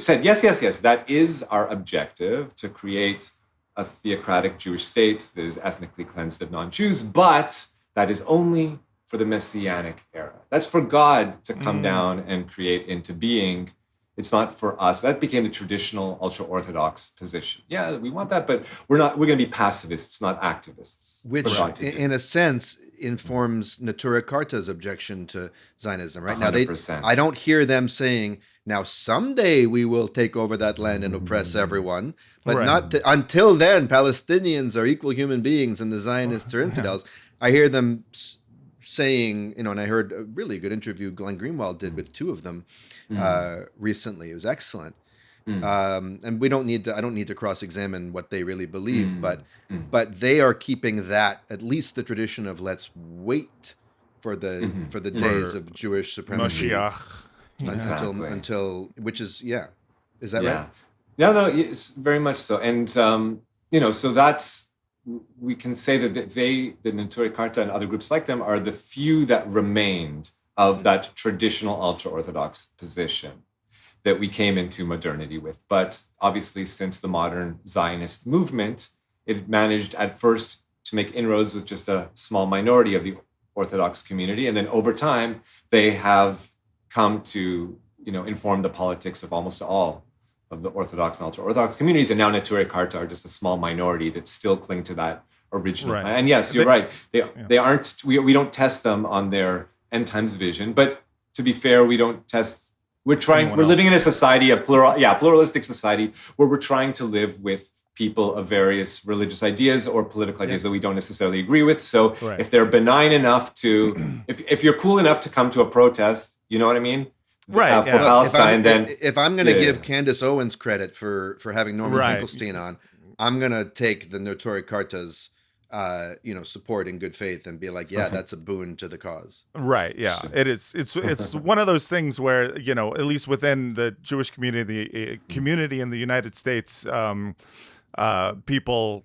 said, yes, that is our objective, to create a theocratic Jewish state that is ethnically cleansed of non-Jews, but that is only for the Messianic era. That's for God to come down and create into being. It's not for us. That became the traditional ultra-Orthodox position. Yeah, we want that, but we're going to be pacifists, not activists. Which, in a sense, informs Neturei Karta's objection to Zionism, right? 100%. Now, I don't hear them saying, now someday we will take over that land and oppress everyone, but not until then, Palestinians are equal human beings and the Zionists are infidels. I hear them saying, and I heard a really good interview Glenn Greenwald did with two of them recently. It was excellent. And I don't need to cross-examine what they really believe, but they are keeping that, at least the tradition of let's wait for the days of Jewish supremacy. Mashiach. Until which is is that right? No, it's very much so. And so that's, we can say that the Neturei Karta and other groups like them are the few that remained of that traditional ultra-Orthodox position that we came into modernity with. But obviously, since the modern Zionist movement, it managed at first to make inroads with just a small minority of the Orthodox community. And then over time, they have come to, inform the politics of almost all of the Orthodox and ultra-Orthodox communities. And now Neturei Karta are just a small minority that still cling to that original. Right. And yes, you're right. They aren't, we don't test them on their end times vision. But to be fair, we don't test, we're living in a society, pluralistic society, where we're trying to live with people of various religious ideas or political ideas that we don't necessarily agree with. So if they're benign enough to, if you're cool enough to come to a protest, you know what I mean? Right. For Palestine, if I'm going to give Candace Owens credit for having Norman Finkelstein on, I'm going to take the Neturei Karta's support in good faith and be like, that's a boon to the cause. Right. Yeah. It is. It's one of those things where, at least within the Jewish community in the United States, people,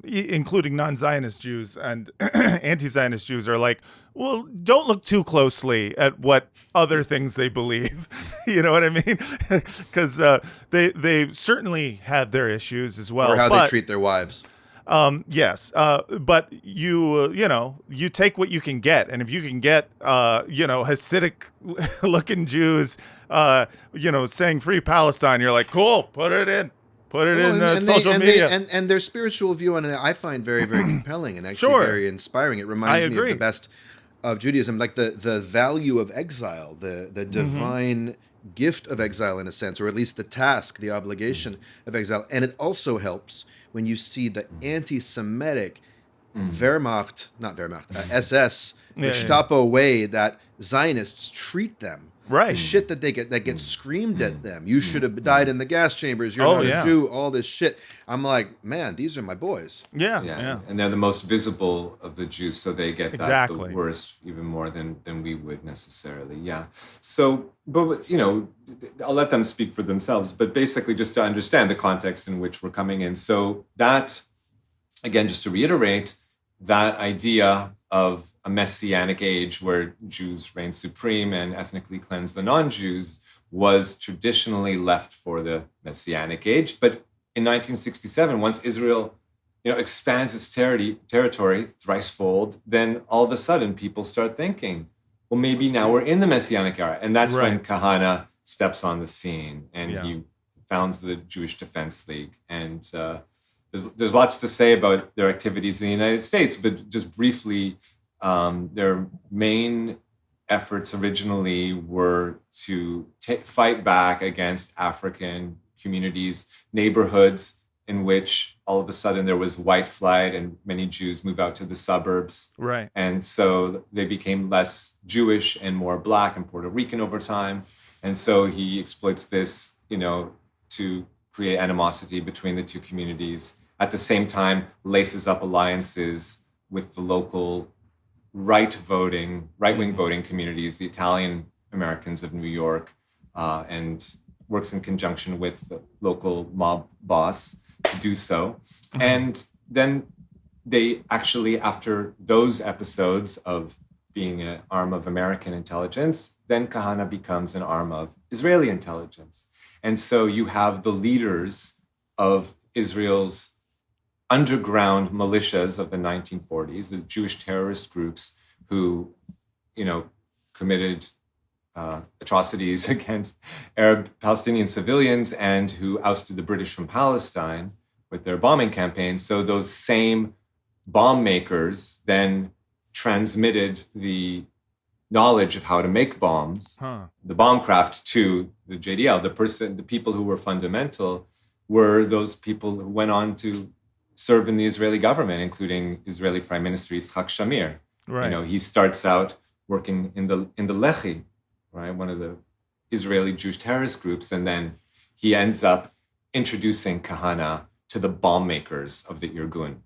including non-Zionist Jews and anti-Zionist Jews, are like, well, don't look too closely at what other things they believe. You know what I mean? Because they certainly have their issues as well. Or how they treat their wives. Yes. But you take what you can get. And if you can get, Hasidic looking Jews, saying free Palestine, you're like, cool, put it in. Put it in social media. And their spiritual view on it, I find very, very compelling and actually very inspiring. It reminds me of the best of Judaism, like the value of exile, the divine gift of exile in a sense, or at least the task, the obligation of exile. And it also helps when you see the anti-Semitic SS, Gestapo way that Zionists treat them. Right. The shit that they gets screamed at them. You should have died in the gas chambers. You're not a Jew. All this shit. I'm like, man, these are my boys. Yeah. And they're the most visible of the Jews, so they get the worst even more than we would necessarily. Yeah. So, but I'll let them speak for themselves. But basically, just to understand the context in which we're coming in, so that again, just to reiterate, that idea of a messianic age where Jews reign supreme and ethnically cleanse the non-Jews was traditionally left for the messianic age. But in 1967, once Israel expands its territory thricefold, then all of a sudden people start thinking, well, maybe now we're in the messianic era. And that's when Kahana steps on the scene, and he founds the Jewish Defense League. And there's lots to say about their activities in the United States, but just briefly, their main efforts originally were to fight back against African communities, neighborhoods in which all of a sudden there was white flight and many Jews move out to the suburbs. Right. And so they became less Jewish and more Black and Puerto Rican over time. And so he exploits this, to create animosity between the two communities. At the same time, laces up alliances with the local right-wing voting communities, the Italian Americans of New York, and works in conjunction with the local mob boss to do so. And then they actually, after those episodes of being an arm of American intelligence, then Kahana becomes an arm of Israeli intelligence. And so you have the leaders of Israel's underground militias of the 1940s, the Jewish terrorist groups who, committed atrocities against Arab Palestinian civilians and who ousted the British from Palestine with their bombing campaigns. So those same bomb makers then transmitted the knowledge of how to make bombs, the bomb craft, to the JDL. The people who were fundamental were those people who went on to serve in the Israeli government, including Israeli Prime Minister Yitzhak Shamir. Right. He starts out working in the Lehi, right, one of the Israeli Jewish terrorist groups, and then he ends up introducing Kahana to the bomb makers of the Irgun. Wow.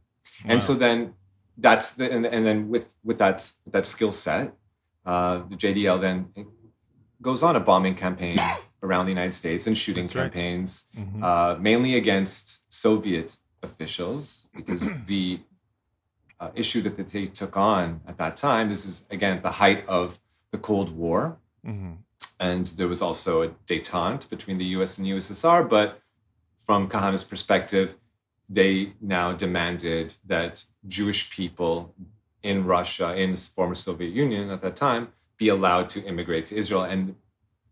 And so then and then with that skill set, the JDL then goes on a bombing campaign around the United States and shooting campaigns, mainly against Soviet officials, because the issue that they took on at that time, this is, again, the height of the Cold War. And there was also a détente between the US and USSR, but from Kahana's perspective, they now demanded that Jewish people in Russia, in the former Soviet Union at that time, be allowed to immigrate to Israel, and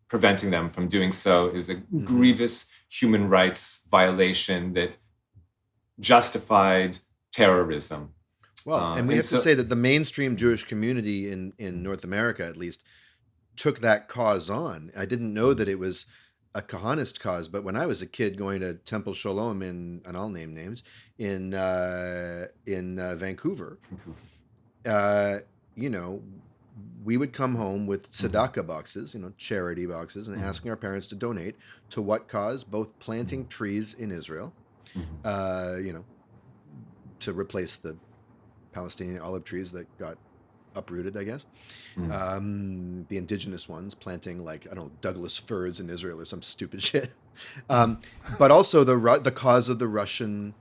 preventing them from doing so is a grievous human rights violation that justified terrorism. Well, and we have to say that the mainstream Jewish community in North America, at least, took that cause on. I didn't know that it was a Kahanist cause, but when I was a kid going to Temple Shalom and I'll name names, in Vancouver, we would come home with tzedakah boxes, charity boxes, and asking our parents to donate to what cause? Both planting trees in Israel, to replace the Palestinian olive trees that got uprooted, I guess. The indigenous ones, planting Douglas firs in Israel or some stupid shit. But also the cause of the Russian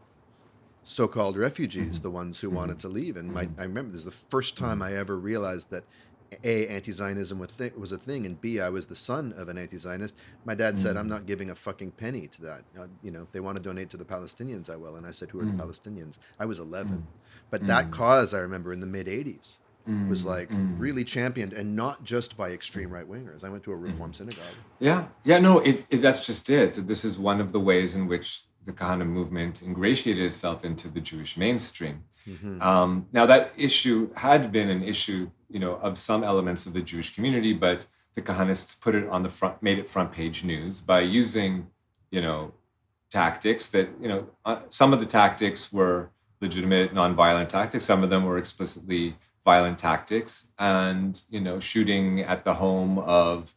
so-called refugees, the ones who wanted to leave. And I remember this is the first time I ever realized that A, anti-Zionism was a thing, and B, I was the son of an anti-Zionist. My dad said, I'm not giving a fucking penny to that. If they want to donate to the Palestinians, I will. And I said, who are the Palestinians? I was 11. But that cause, I remember in the mid-'80s, was really championed, and not just by extreme right-wingers. I went to a Reform synagogue. That's just it. This is one of the ways in which the Kahana movement ingratiated itself into the Jewish mainstream. Now, that issue had been an issue, of some elements of the Jewish community, but the Kahanists put it on the front, made it front page news by using, tactics that, some of the tactics were legitimate, nonviolent tactics. Some of them were explicitly violent tactics, and, shooting at the home of,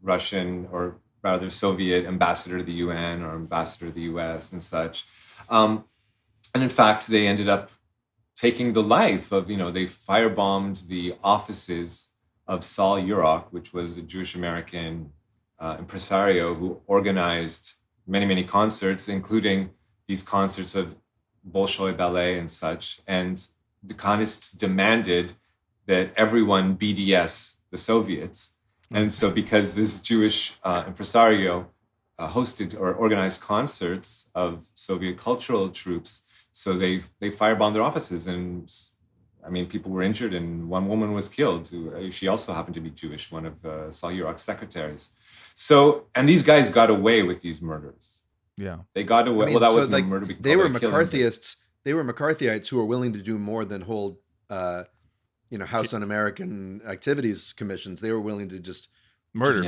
Russian or rather Soviet ambassador to the UN or ambassador to the US and such. And in fact, they ended up taking the life of, they firebombed the offices of Saul Yurok, which was a Jewish American impresario who organized many, many concerts, including these concerts of Bolshoi ballet and such. And the Kahanists demanded that everyone BDS the Soviets. And so because this Jewish impresario hosted or organized concerts of Soviet cultural troops, so they firebombed their offices, and I mean, people were injured, and one woman was killed. She also happened to be Jewish, one of Zio-Huasca's secretaries. So, and these guys got away with these murders. Yeah, they got away. Well, that wasn't a murder. They were McCarthyists. They were McCarthyites who were willing to do more than hold, House Un-American Activities commissions. They were willing to just murder,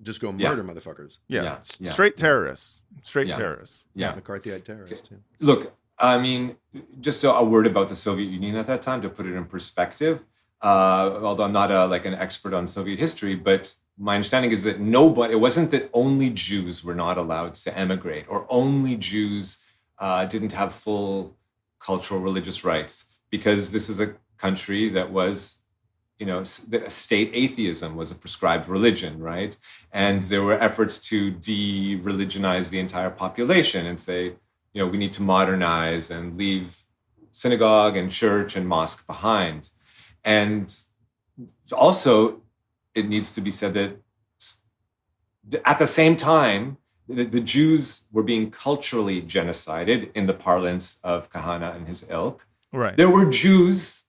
just go murder motherfuckers. Yeah. Straight terrorists. Terrorists. Yeah, McCarthyite terrorists. Yeah. Look, I mean, just a word about the Soviet Union at that time to put it in perspective. Although I'm not an expert on Soviet history, but my understanding is that it wasn't that only Jews were not allowed to emigrate, or only Jews didn't have full cultural religious rights, because this is a country that was, state atheism was a prescribed religion, right? And there were efforts to de-religionize the entire population and say, we need to modernize and leave synagogue and church and mosque behind. And also, it needs to be said that at the same time, the Jews were being culturally genocided in the parlance of Kahana and his ilk. Right. There were Jews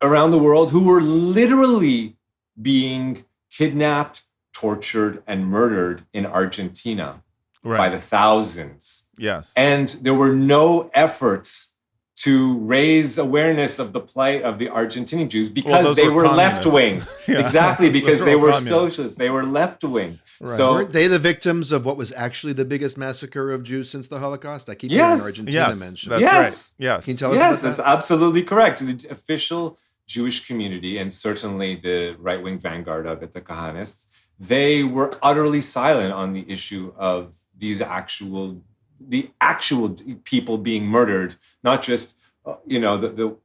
around the world who were literally being kidnapped, tortured, and murdered in Argentina by the thousands. Yes. And there were no efforts to raise awareness of the plight of the Argentinian Jews because they were left-wing. Exactly, because they were socialists. They were left-wing. Right. So, weren't they the victims of what was actually the biggest massacre of Jews since the Holocaust? I keep hearing Argentina mentioned. That's right. Yes. Can you tell us about that? That's absolutely correct. The official Jewish community, and certainly the right-wing vanguard of it, the Kahanists, they were utterly silent on the issue of the actual people being murdered, not just the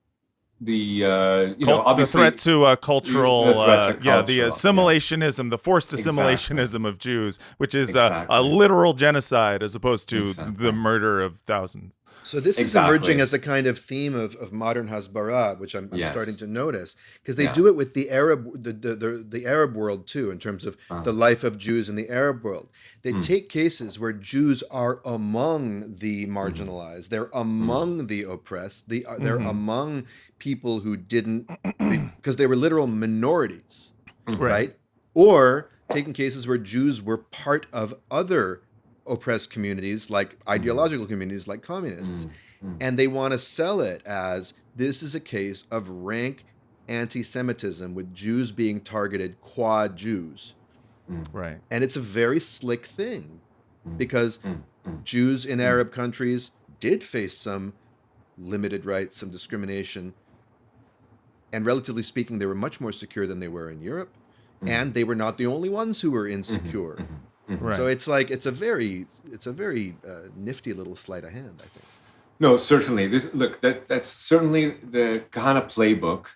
threat to cultural, the assimilationism, the forced assimilationism of Jews, which is a literal genocide as opposed to the murder of thousands. So this is emerging as a kind of theme of modern Hasbara, which I'm starting to notice, because they do it with the Arab, the Arab world too, in terms of the life of Jews in the Arab world. They take cases where Jews are among the marginalized, they're among the oppressed, they're among people who didn't, because they were literal minorities, right? Or taking cases where Jews were part of other oppressed communities, like ideological communities like communists, and they want to sell it as this is a case of rank anti-Semitism with Jews being targeted qua Jews. Right. And it's a very slick thing because Jews in Arab countries did face some limited rights, some discrimination, and relatively speaking, they were much more secure than they were in Europe, and they were not the only ones who were insecure. Right. So it's a very nifty little sleight of hand, I think. No, certainly. That's certainly the Kahana playbook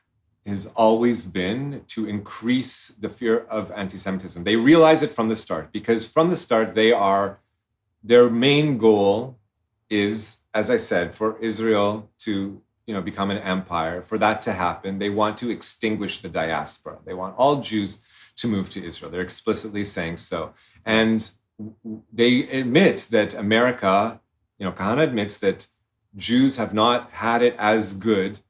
has always been to increase the fear of anti-Semitism. They realize it from the start, because from the start their main goal is, as I said, for Israel to become an empire. For that to happen, they want to extinguish the diaspora. They want all Jews to move to Israel. They're explicitly saying so. And they admit that America, Kahana admits that Jews have not had it as good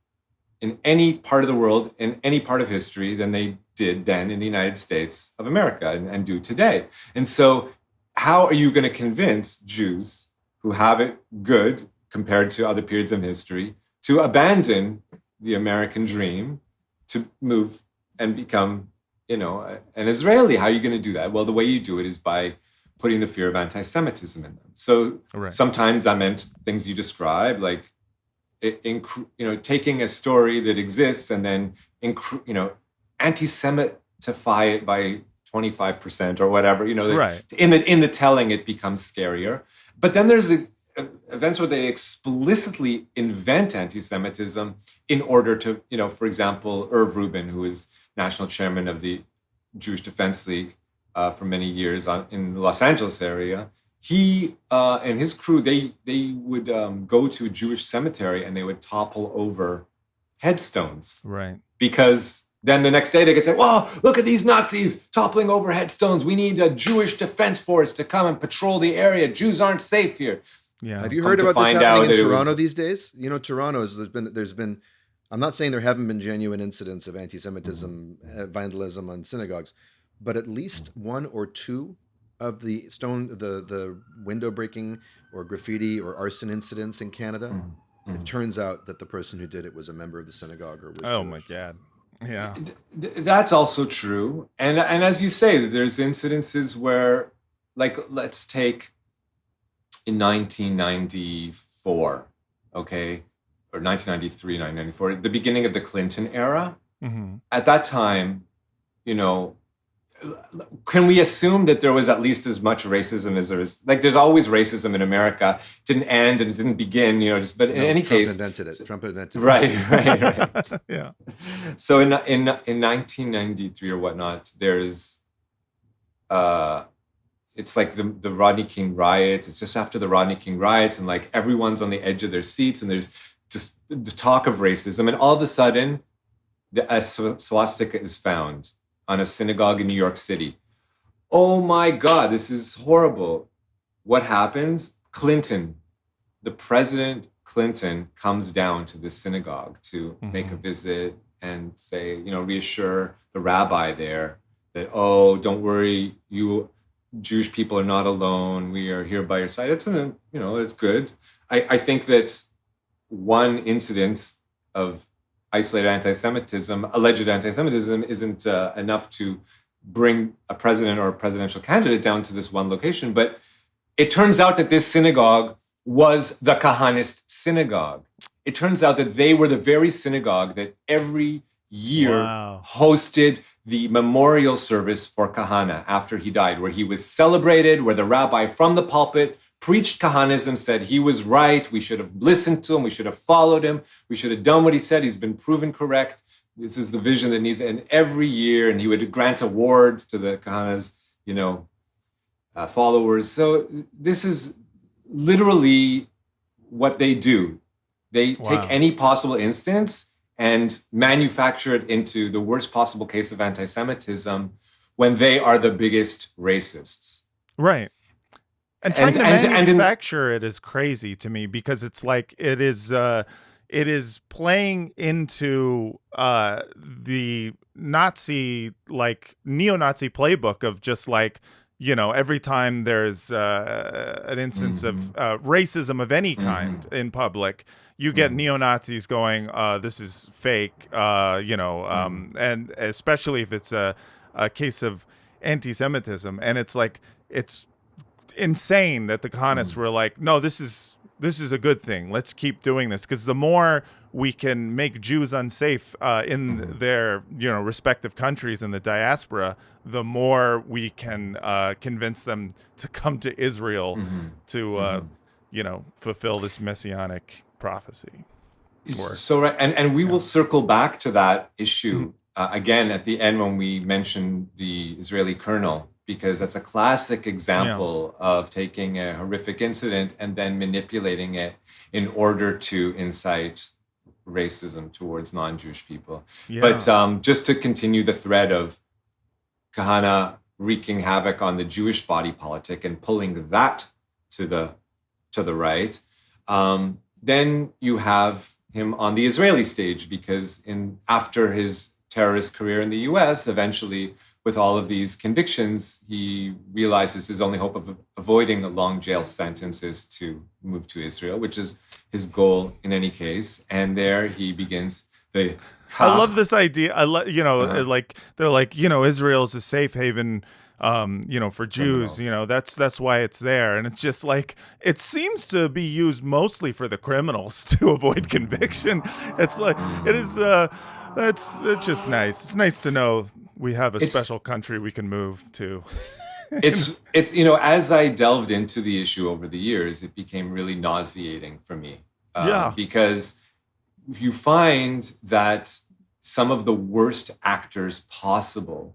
in any part of the world, in any part of history, than they did then in the United States of America and do today. And so how are you going to convince Jews who have it good compared to other periods of history to abandon the American dream, to move and become an Israeli? How are you going to do that? Well, the way you do it is by putting the fear of anti-Semitism in them. So sometimes that meant things you describe, like taking a story that exists and then anti-Semitify it by 25% or whatever. In the telling, it becomes scarier. But then there's events where they explicitly invent anti-Semitism in order to, for example, Irv Rubin, who is national chairman of the Jewish Defense League for many years in the Los Angeles area, he and his crew, they would go to a Jewish cemetery and they would topple over headstones. Right. Because then the next day they could say, "Whoa, look at these Nazis toppling over headstones. We need a Jewish defense force to come and patrol the area. Jews aren't safe here." Yeah. Have you heard about this happening in Toronto these days? You know, Toronto's there's been. I'm not saying there haven't been genuine incidents of anti-Semitism, vandalism on synagogues, but at least one or two of the the window breaking or graffiti or arson incidents in Canada. It turns out that the person who did it was a member of the synagogue or was Oh Jewish. my God. Yeah. That's also true. And as you say, there's incidences where, like, let's take in 1994, okay, or 1993, 1994, the beginning of the Clinton era. Mm-hmm. At that time, you know, can we assume that there was at least as much racism as there is? Like, there's always racism in America. It didn't end and it didn't begin, you know. But in any case, Trump invented it. Right. Yeah. So in 1993 or whatnot, there's it's like the Rodney King riots. It's just after the Rodney King riots, and like everyone's on the edge of their seats, and there's just the talk of racism, and all of a sudden, a swastika is found on a synagogue in New York City. Oh my God, this is horrible. What happens? The President Clinton comes down to this synagogue to make a visit and say, you know, reassure the rabbi there that, oh, don't worry, you Jewish people are not alone. We are here by your side. It's it's good. I think that one incidence of isolated anti-Semitism, alleged anti-Semitism, isn't enough to bring a president or a presidential candidate down to this one location. But it turns out that this synagogue was the Kahanist synagogue. It turns out that they were the very synagogue that every year hosted the memorial service for Kahana after he died, where he was celebrated, where the rabbi from the pulpit preached Kahanism, said he was right, we should have listened to him, we should have followed him, we should have done what he said, he's been proven correct. This is the vision that needs, and every year, and he would grant awards to the Kahana's, followers. So this is literally what they do. They take any possible instance and manufacture it into the worst possible case of anti-Semitism when they are the biggest racists. Right. And trying to manufacture it is crazy to me, because it's like it is playing into the Nazi, like neo-Nazi playbook of just like, every time there's an instance of racism of any kind in public, you get neo-Nazis going, this is fake, and especially if it's a case of anti-Semitism. And it's like, it's insane that the Kahanists were like, no, this is a good thing. Let's keep doing this, because the more we can make Jews unsafe in their respective countries in the diaspora, the more we can convince them to come to Israel to fulfill this messianic prophecy. So right, and we will circle back to that issue again at the end when we mention the Israeli colonel, because that's a classic example of taking a horrific incident and then manipulating it in order to incite racism towards non-Jewish people. Yeah. But just to continue the thread of Kahana wreaking havoc on the Jewish body politic and pulling that to the right, then you have him on the Israeli stage, because after his terrorist career in the U.S., eventually, with all of these convictions, he realizes his only hope of avoiding a long jail sentence is to move to Israel, which is his goal in any case. And there he begins the... I love this idea. Like they're like, Israel's a safe haven, for Jews. That's why it's there. And it's just like, it seems to be used mostly for the criminals to avoid conviction. It's like, it is, it's just nice. It's nice to know we have a special country we can move to. it's as I delved into the issue over the years, it became really nauseating for me. Because you find that some of the worst actors possible,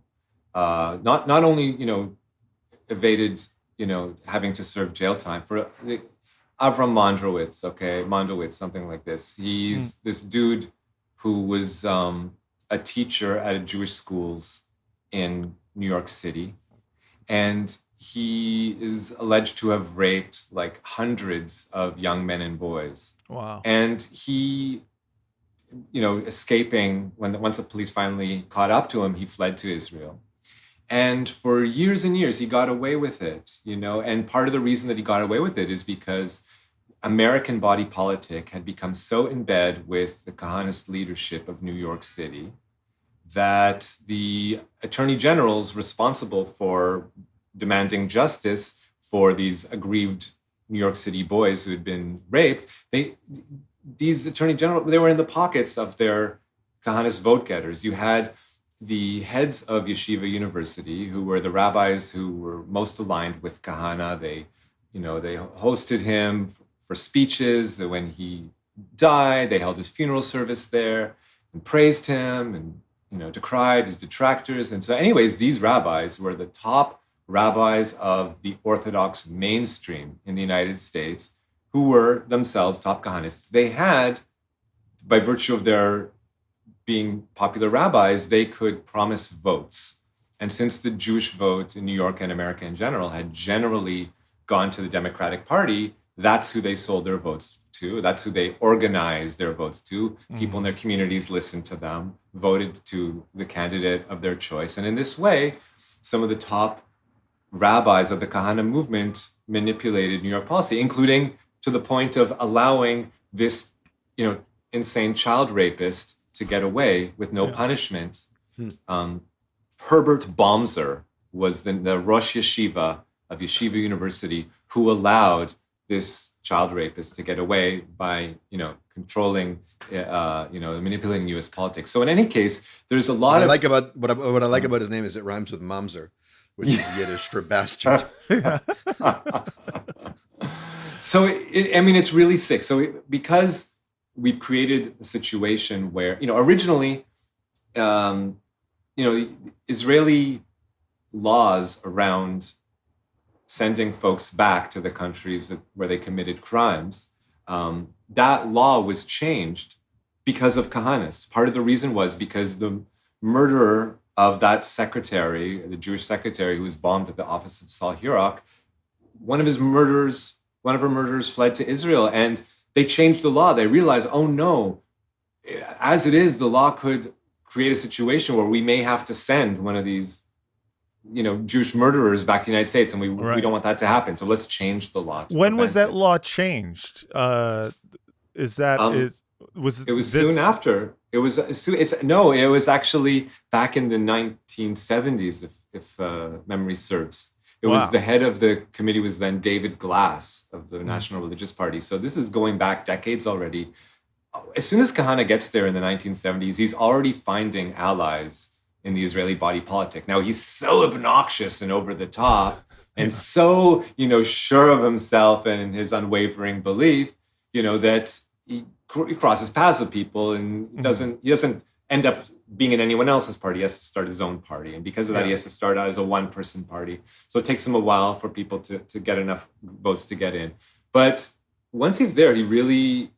not only evaded having to serve jail time for Avram Mondrowitz, Mondowitz, something like this. He's this dude who was a teacher at Jewish schools in New York City. And he is alleged to have raped like hundreds of young men and boys. Wow. And he, escaping, once the police finally caught up to him, he fled to Israel. And for years and years, he got away with it, and part of the reason that he got away with it is because American body politic had become so in bed with the Kahanist leadership of New York City that the attorney generals responsible for demanding justice for these aggrieved New York City boys who had been raped, these attorney generals, they were in the pockets of their Kahanist vote getters. You had the heads of Yeshiva University, who were the rabbis who were most aligned with Kahana. They hosted him for speeches. When he died, they held his funeral service there and praised him and decried his detractors. And so anyways, these rabbis were the top rabbis of the Orthodox mainstream in the United States, who were themselves top Kahanists. They had, by virtue of their being popular rabbis, they could promise votes. And since the Jewish vote in New York and America in general had generally gone to the Democratic Party, that's who they sold their votes to. That's who they organized their votes to. People in their communities listened to them, voted to the candidate of their choice. And in this way, some of the top rabbis of the Kahana movement manipulated New York policy, including to the point of allowing this, insane child rapist to get away with no punishment. Herbert Baumzer was the Rosh Yeshiva of Yeshiva University who allowed this child rapist to get away by, controlling, manipulating U.S. politics. So in any case, there's a lot what I like about his name is it rhymes with Mamzer, which is Yiddish for bastard. So, it's really sick. So because we've created a situation where, originally, Israeli laws around sending folks back to the countries where they committed crimes, that law was changed because of Kahanists. Part of the reason was because the murderer of that secretary, the Jewish secretary who was bombed at the office of Saul Hurok, one of her murderers fled to Israel, and they changed the law. They realized, oh no, as it is, the law could create a situation where we may have to send one of these, Jewish murderers back to the United States, and we don't want that to happen. So let's change the law. When was that law changed? It was soon after. It was actually back in the 1970s, if memory serves. It was the head of the committee was then David Glass of the National Religious Party. So this is going back decades already. As soon as Kahana gets there in the 1970s, he's already finding allies in the Israeli body politic. Now, he's so obnoxious and over the top and so, sure of himself and his unwavering belief, that he crosses paths with people and he doesn't end up being in anyone else's party. He has to start his own party. And because of that, he has to start out as a one-person party. So it takes him a while for people to get enough votes to get in. But once he's there, he really,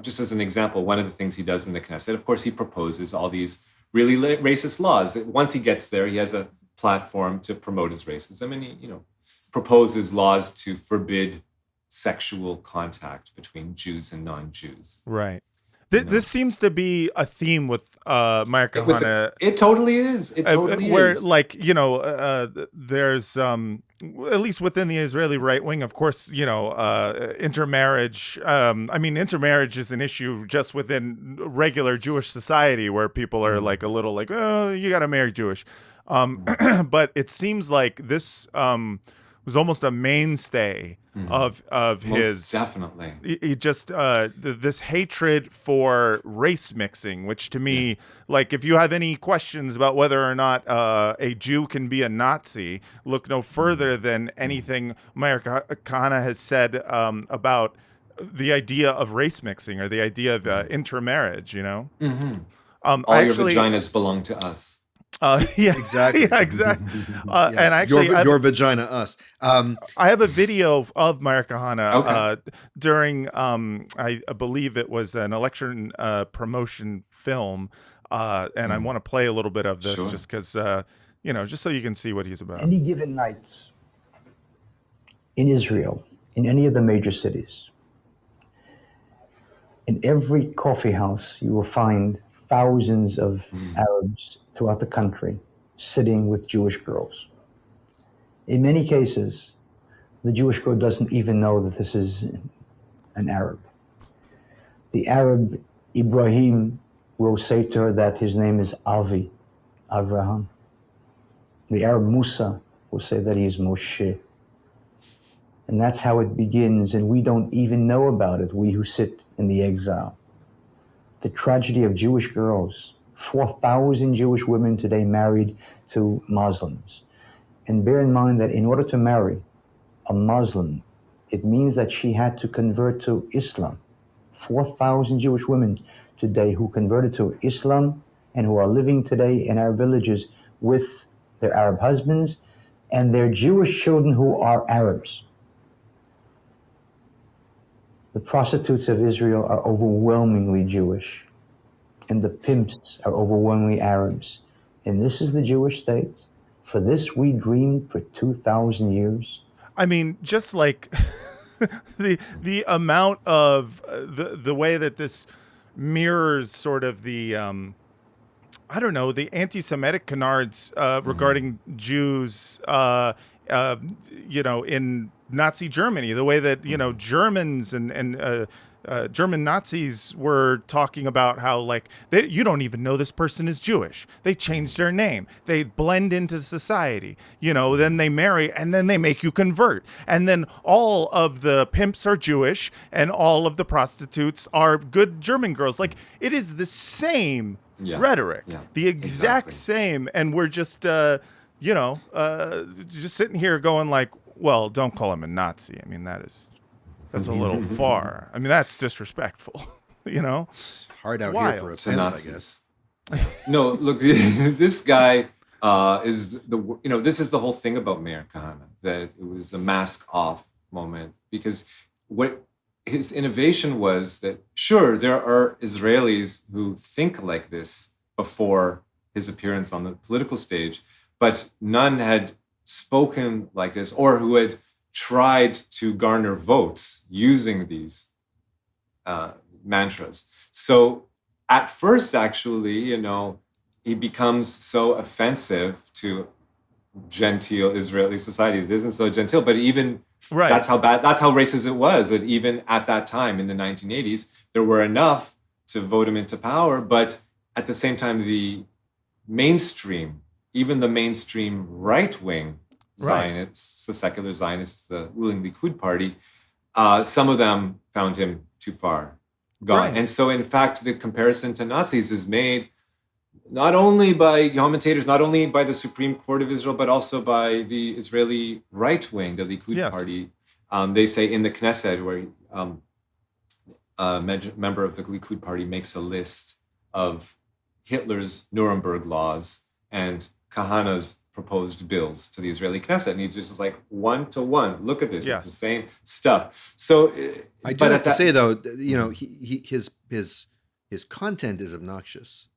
just as an example, one of the things he does in the Knesset, of course, he proposes all these really racist laws. Once he gets there, he has a platform to promote his racism. And he, proposes laws to forbid sexual contact between Jews and non-Jews. Right. This seems to be a theme with Meir Kahana. It totally is. It totally is. Where, there's, at least within the Israeli right wing, of course, intermarriage. Intermarriage is an issue just within regular Jewish society where people are like a little like, oh, you got to marry Jewish. But it seems like this was almost a mainstay of Most his. Definitely. He just this hatred for race mixing, which to me, like, if you have any questions about whether or not a Jew can be a Nazi, look no further than anything Meir Kahana has said about the idea of race mixing or the idea of intermarriage. All your vaginas belong to us. Yeah, Exactly. yeah, exactly. Yeah. And actually, your vagina, us. I have a video of Meir Kahana Okay. during, I believe it was an election promotion film, and I want to play a little bit of this Sure. just because, just so you can see what he's about. Any given night in Israel, in any of the major cities, in every coffee house, you will find thousands of Arabs throughout the country sitting with Jewish girls. In many cases, the Jewish girl doesn't even know that this is an Arab. The Arab Ibrahim will say to her that his name is Avi, Avraham. The Arab Musa will say that he is Moshe. And that's how it begins, and we don't even know about it, we who sit in the exile. The tragedy of Jewish girls, 4,000 Jewish women today married to Muslims. And bear in mind that in order to marry a Muslim, it means that she had to convert to Islam. 4,000 Jewish women today who converted to Islam and who are living today in our villages with their Arab husbands and their Jewish children who are Arabs. The prostitutes of Israel are overwhelmingly Jewish, and the pimps are overwhelmingly Arabs. And this is the Jewish state. For this we dreamed for 2,000 years. I mean, just like the amount of the way that this mirrors sort of the the anti-Semitic canards regarding Jews, in Nazi Germany, the way that Germans and German Nazis were talking about how you don't even know this person is Jewish. They changed their name. They blend into society. Then they marry and then they make you convert. And then all of the pimps are Jewish and all of the prostitutes are good German girls. It is the same rhetoric, the exact same. And we're just, just sitting here going well, don't call him a Nazi. I mean, that's a little far. I mean, that's disrespectful. It's hard out here for a pimp, I guess. No, look, this guy is this is the whole thing about Meir Kahana, that it was a mask off moment, because what his innovation was that, sure, there are Israelis who think like this before his appearance on the political stage, but none had spoken like this or who had tried to garner votes using these mantras. So at first, actually, he becomes so offensive to genteel Israeli society. It isn't so genteel, but even that's how racist it was, that even at that time in the 1980s, there were enough to vote him into power. But at the same time, the mainstream right-wing Zionists, the secular Zionists, the ruling Likud party, some of them found him too far gone. Right. And so, in fact, the comparison to Nazis is made not only by commentators, not only by the Supreme Court of Israel, but also by the Israeli right-wing, the Likud party. They say in the Knesset, where a member of the Likud party makes a list of Hitler's Nuremberg laws and Kahana's proposed bills to the Israeli Knesset, and he just is like 1-to-1. Look at this; it's the same stuff. So, I do have to say, though, his content is obnoxious,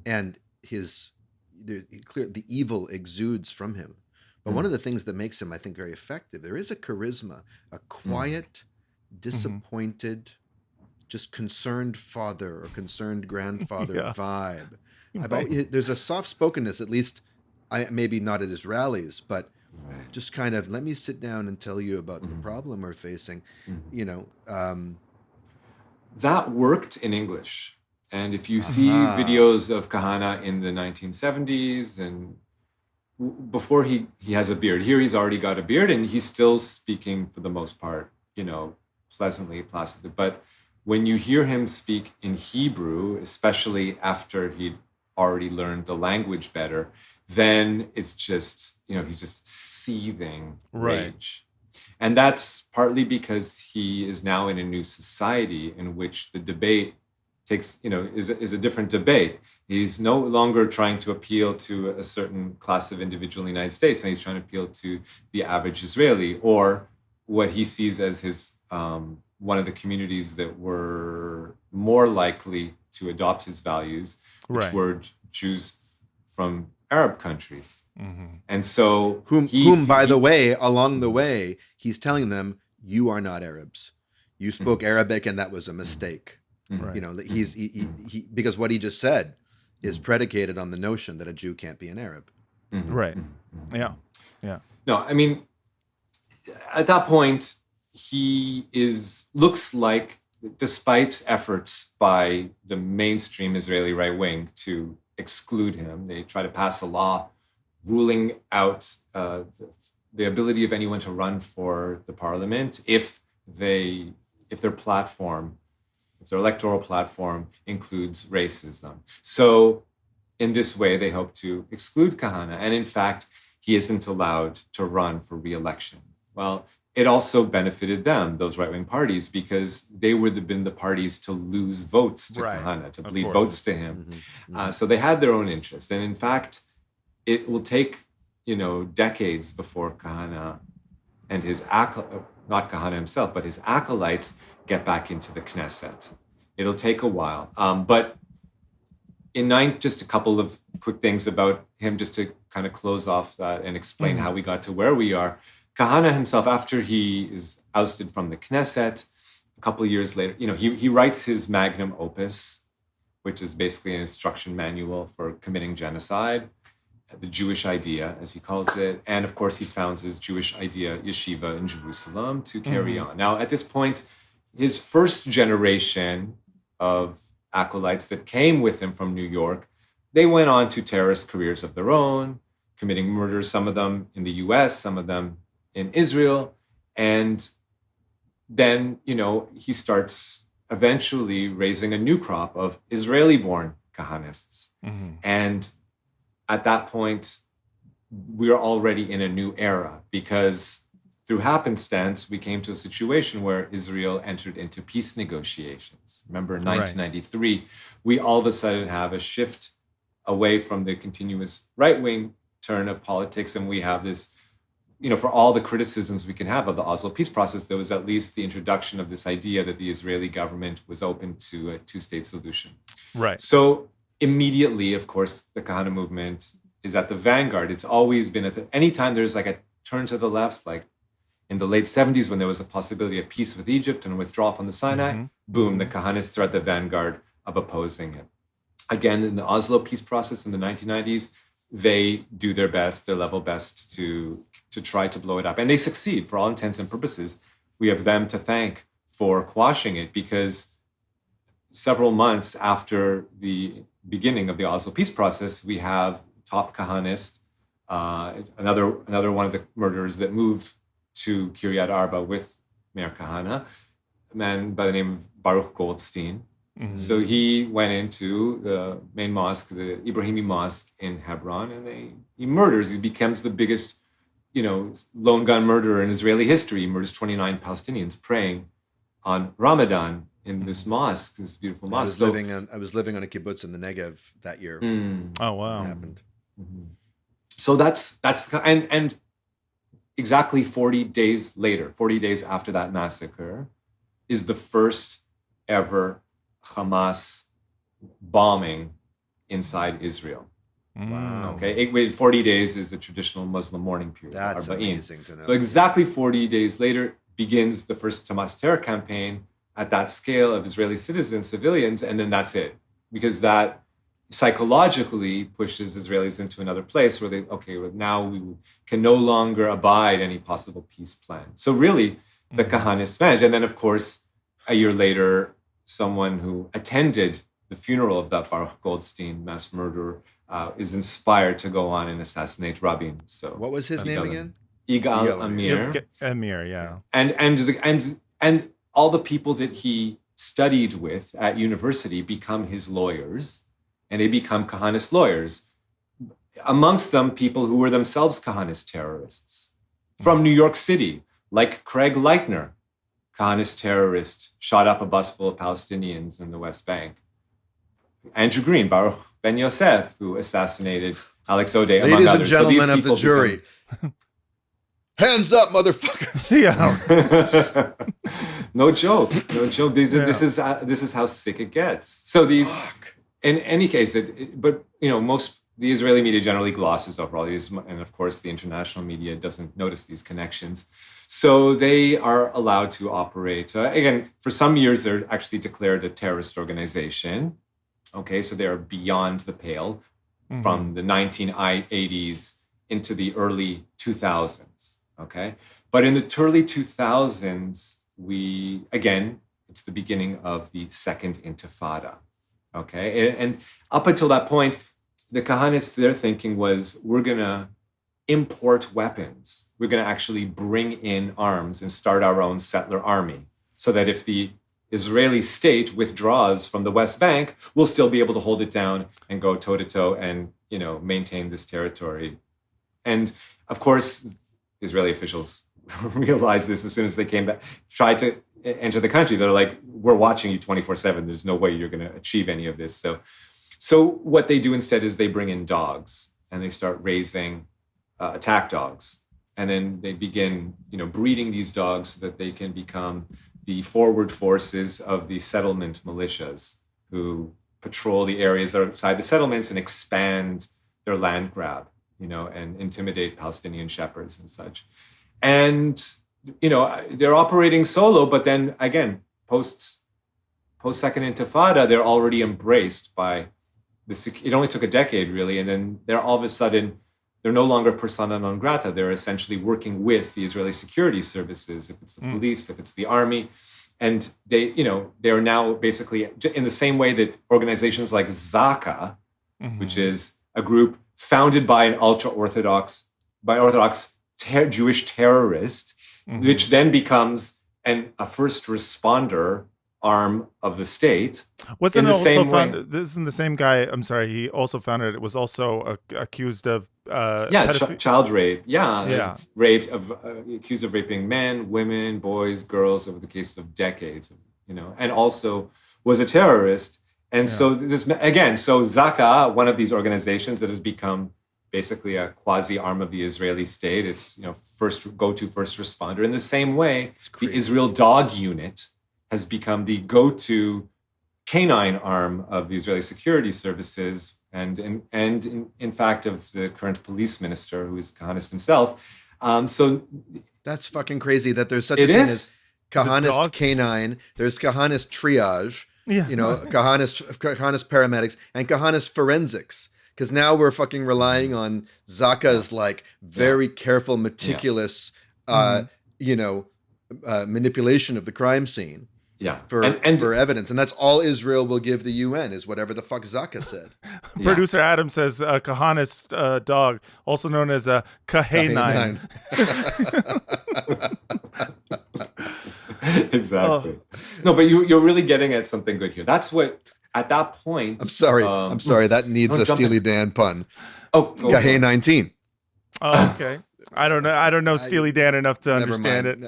and the evil exudes from him. But one of the things that makes him, I think, very effective, there is a charisma, a quiet, disappointed, just concerned father or concerned grandfather vibe. There's a soft-spokenness, at least. Maybe not at Israelis, but just kind of, let me sit down and tell you about the problem we're facing. That worked in English. And if you see videos of Kahana in the 1970s and before he has a beard, here he's already got a beard and he's still speaking for the most part, pleasantly, placidly. But when you hear him speak in Hebrew, especially after he'd already learned the language better, then it's just, he's just seething rage. And that's partly because he is now in a new society in which the debate takes, is a different debate. He's no longer trying to appeal to a certain class of individual in the United States, and he's trying to appeal to the average Israeli, or what he sees as his one of the communities that were more likely to adopt his values, which were Jews from Arab countries. And so whom by the way, along the way, he's telling them, you are not Arabs. You spoke Arabic and that was a mistake. Right. He because what he just said is predicated on the notion that a Jew can't be an Arab. Right. Yeah. No, I mean, at that point, he looks like, despite efforts by the mainstream Israeli right wing to exclude him, they try to pass a law ruling out the ability of anyone to run for the parliament if their electoral platform includes racism. So in this way, they hope to exclude Kahana. And in fact, he isn't allowed to run for re-election. Well, it also benefited them, those right-wing parties, because they would have been the parties to lose votes to Kahana, to bleed votes to him. So they had their own interest. And in fact, it will take, decades before Kahana and his not Kahana himself, but his acolytes get back into the Knesset. It'll take a while. But just a couple of quick things about him, just to kind of close off that and explain how we got to where we are. Kahana himself, after he is ousted from the Knesset, a couple of years later, he writes his magnum opus, which is basically an instruction manual for committing genocide, the Jewish idea, as he calls it. And of course, he founds his Jewish idea yeshiva in Jerusalem to carry on. Now, at this point, his first generation of acolytes that came with him from New York, they went on to terrorist careers of their own, committing murders, some of them in the US, some of them in Israel. And then, he starts eventually raising a new crop of Israeli-born Kahanists. And at that point, we're already in a new era, because through happenstance, we came to a situation where Israel entered into peace negotiations. Remember, in 1993, we all of a sudden have a shift away from the continuous right-wing turn of politics, and we have this, for all the criticisms we can have of the Oslo peace process, there was at least the introduction of this idea that the Israeli government was open to a two-state solution. Right. So immediately, of course, the Kahana movement is at the vanguard. It's always been anytime there's like a turn to the left, like in the late 70s, when there was a possibility of peace with Egypt and a withdrawal from the Sinai, boom, the Kahanists are at the vanguard of opposing it. Again, in the Oslo peace process in the 1990s, they do their best, their level best to try to blow it up. And they succeed for all intents and purposes. We have them to thank for quashing it, because several months after the beginning of the Oslo peace process, we have top Kahanist, another one of the murderers that moved to Kiryat Arba with Meir Kahana, a man by the name of Baruch Goldstein. So he went into the main mosque, the Ibrahimi Mosque in Hebron, and he murders. He becomes the biggest, lone gun murderer in Israeli history. He murders 29 Palestinians praying on Ramadan in this mosque, this beautiful mosque. I was living on a kibbutz in the Negev that year. Oh wow! It happened. So that's and exactly 40 days later, 40 days after that massacre, is the first ever Hamas bombing inside Israel. Wow. Okay, 40 days is the traditional Muslim mourning period. That's Arba'in. amazing to know. So exactly 40 days later begins the first Hamas terror campaign at that scale of Israeli citizens, civilians, and then that's it. Because that psychologically pushes Israelis into another place where now we can no longer abide any possible peace plan. So really, the Kahanists managed. And then, of course, a year later, someone who attended the funeral of that Baruch Goldstein mass murderer is inspired to go on and assassinate Rabin. So what was his name again? Yigal Amir. Amir, yeah. And all the people that he studied with at university become his lawyers, and they become Kahanist lawyers. Amongst them, people who were themselves Kahanist terrorists from New York City, like Craig Leitner, Kahanist terrorist, shot up a bus full of Palestinians in the West Bank. Andrew Green, Baruch Ben Yosef, who assassinated Alex O'Day, among Ladies and others. gentlemen of the jury, hands up, motherfucker! See how No joke. This is how sick it gets. So in any case, but the Israeli media generally glosses over all these, and of course the international media doesn't notice these connections. So they are allowed to operate. Again, for some years, they're actually declared a terrorist organization. Okay, so they are beyond the pale from the 1980s into the early 2000s. Okay, but in the early 2000s, it's the beginning of the second Intifada. Okay, and up until that point, the Kahanists, their thinking was, we're going to import weapons. We're going to actually bring in arms and start our own settler army, so that if the Israeli state withdraws from the West Bank, we'll still be able to hold it down and go toe-to-toe and, maintain this territory. And of course, Israeli officials realized this as soon as they came back, tried to enter the country. They're like, we're watching you 24/7. There's no way you're going to achieve any of this. So what they do instead is they bring in dogs and they start raising attack dogs. And then they begin, breeding these dogs so that they can become the forward forces of the settlement militias who patrol the areas outside the settlements and expand their land grab, and intimidate Palestinian shepherds and such. And, they're operating solo, but then again, post Second Intifada, they're already embraced by it only took a decade, really, and then they're all of a sudden, they're no longer persona non grata. They're essentially working with the Israeli security services, if it's the police, if it's the army. And they're now basically in the same way that organizations like Zaka, which is a group founded by an Orthodox Jewish terrorist, which then becomes a first responder arm of the state. Wasn't it also found? This isn't the same guy. I'm sorry. He also founded it. Was also accused of child rape. Raped accused of raping men, women, boys, girls over the case of decades. And also was a terrorist. And so Zaka, one of these organizations that has become basically a quasi arm of the Israeli state. It's first responder. In the same way, the Israel Dog Unit has become the go-to canine arm of the Israeli security services, and in fact of the current police minister, who is Kahanist himself. So that's fucking crazy that there's such a thing as Kahanist canine. There's Kahanist triage. Kahanist paramedics and Kahanist forensics. Because now we're fucking relying on Zaka's very careful, meticulous, manipulation of the crime scene. For evidence, and that's all Israel will give the UN is whatever the fuck Zaka said. Producer Adam says Kahanist dog, also known as a Kahanine. Exactly. No, but you're really getting at something good here. That's what at that point. I'm sorry. That needs a Steely Dan pun. Kahay 19. Oh, okay. I don't know Steely Dan enough to understand it.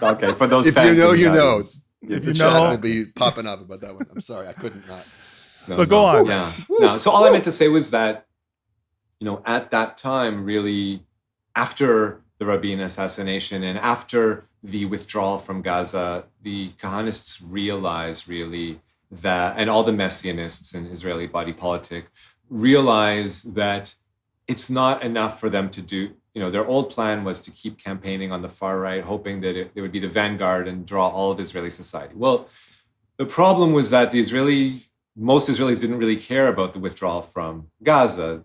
Okay, for those if fans, you know. The chat will be popping up about that one. I'm sorry, I couldn't not. But go on. Yeah. No. So all I meant to say was that, at that time, really, after the Rabin assassination and after the withdrawal from Gaza, the Kahanists realized really that, and all the Messianists in Israeli body politic realize that it's not enough for them to do. Their old plan was to keep campaigning on the far right, hoping that they would be the vanguard and draw all of Israeli society. Well, the problem was that most Israelis didn't really care about the withdrawal from Gaza,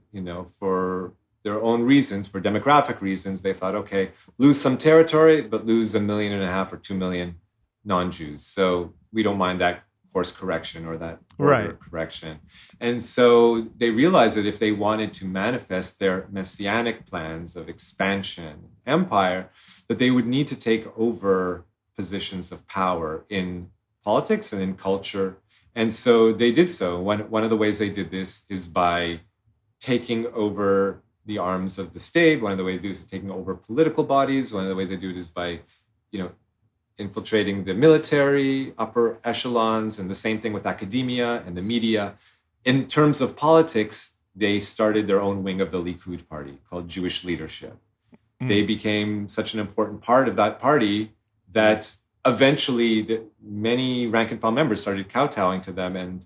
for their own reasons, for demographic reasons. They thought, okay, lose some territory, but lose 1.5 million or 2 million non-Jews. So we don't mind that course correction or that border correction. And so they realized that if they wanted to manifest their messianic plans of expansion, empire, that they would need to take over positions of power in politics and in culture. And so they did so. One of the ways they did this is by taking over the arms of the state. One of the ways they do it is taking over political bodies. One of the ways they do it is by, infiltrating the military, upper echelons, and the same thing with academia and the media. In terms of politics, they started their own wing of the Likud party called Jewish Leadership. They became such an important part of that party that eventually many rank and file members started kowtowing to them and,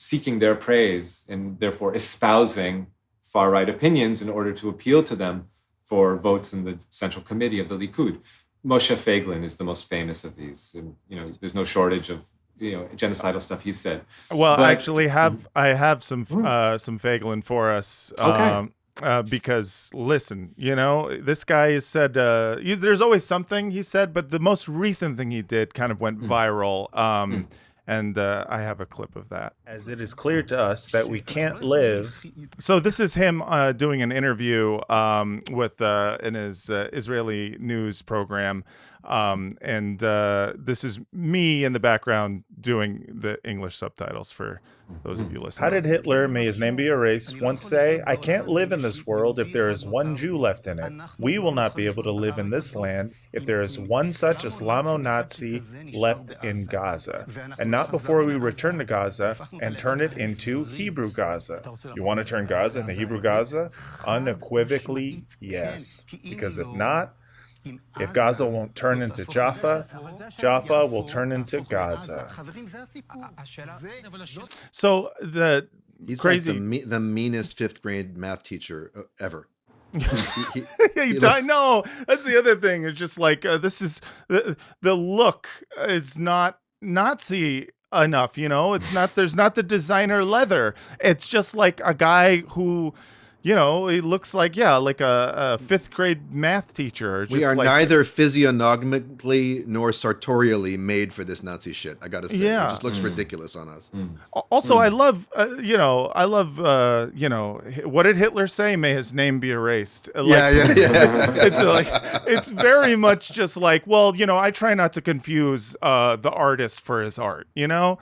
seeking their praise and therefore espousing far-right opinions in order to appeal to them for votes in the Central Committee of the Likud. Moshe Feiglin is the most famous of these. And, there's no shortage of, genocidal stuff he said. Well, I actually I have some Feiglin for us. Okay. Because listen, this guy has said, there's always something he said, but the most recent thing he did kind of went viral. And I have a clip of that. As it is clear to us that we can't live. So this is him doing an interview with in his Israeli news program. And this is me in the background doing the English subtitles for those of you listening. How did Hitler, may his name be erased, once say, "I can't live in this world if there is one Jew left in it. We will not be able to live in this land if there is one such Islamo-Nazi left in Gaza. And not before we return to Gaza and turn it into Hebrew Gaza." You want to turn Gaza into Hebrew Gaza? Unequivocally, yes. Because if not, if Gaza won't turn into Jaffa, Jaffa will turn into Gaza. So He's crazy. like the meanest fifth grade math teacher ever. I know. That's the other thing. It's just like this is the look is not Nazi enough. It's not. There's not the designer leather. It's just like a guy who. He looks like a fifth grade math teacher. We are neither physiognomically nor sartorially made for this Nazi shit. I gotta say, it just looks ridiculous on us. Also, I love, what did Hitler say? May his name be erased. It's very much just like, well, I try not to confuse the artist for his art. Hitler's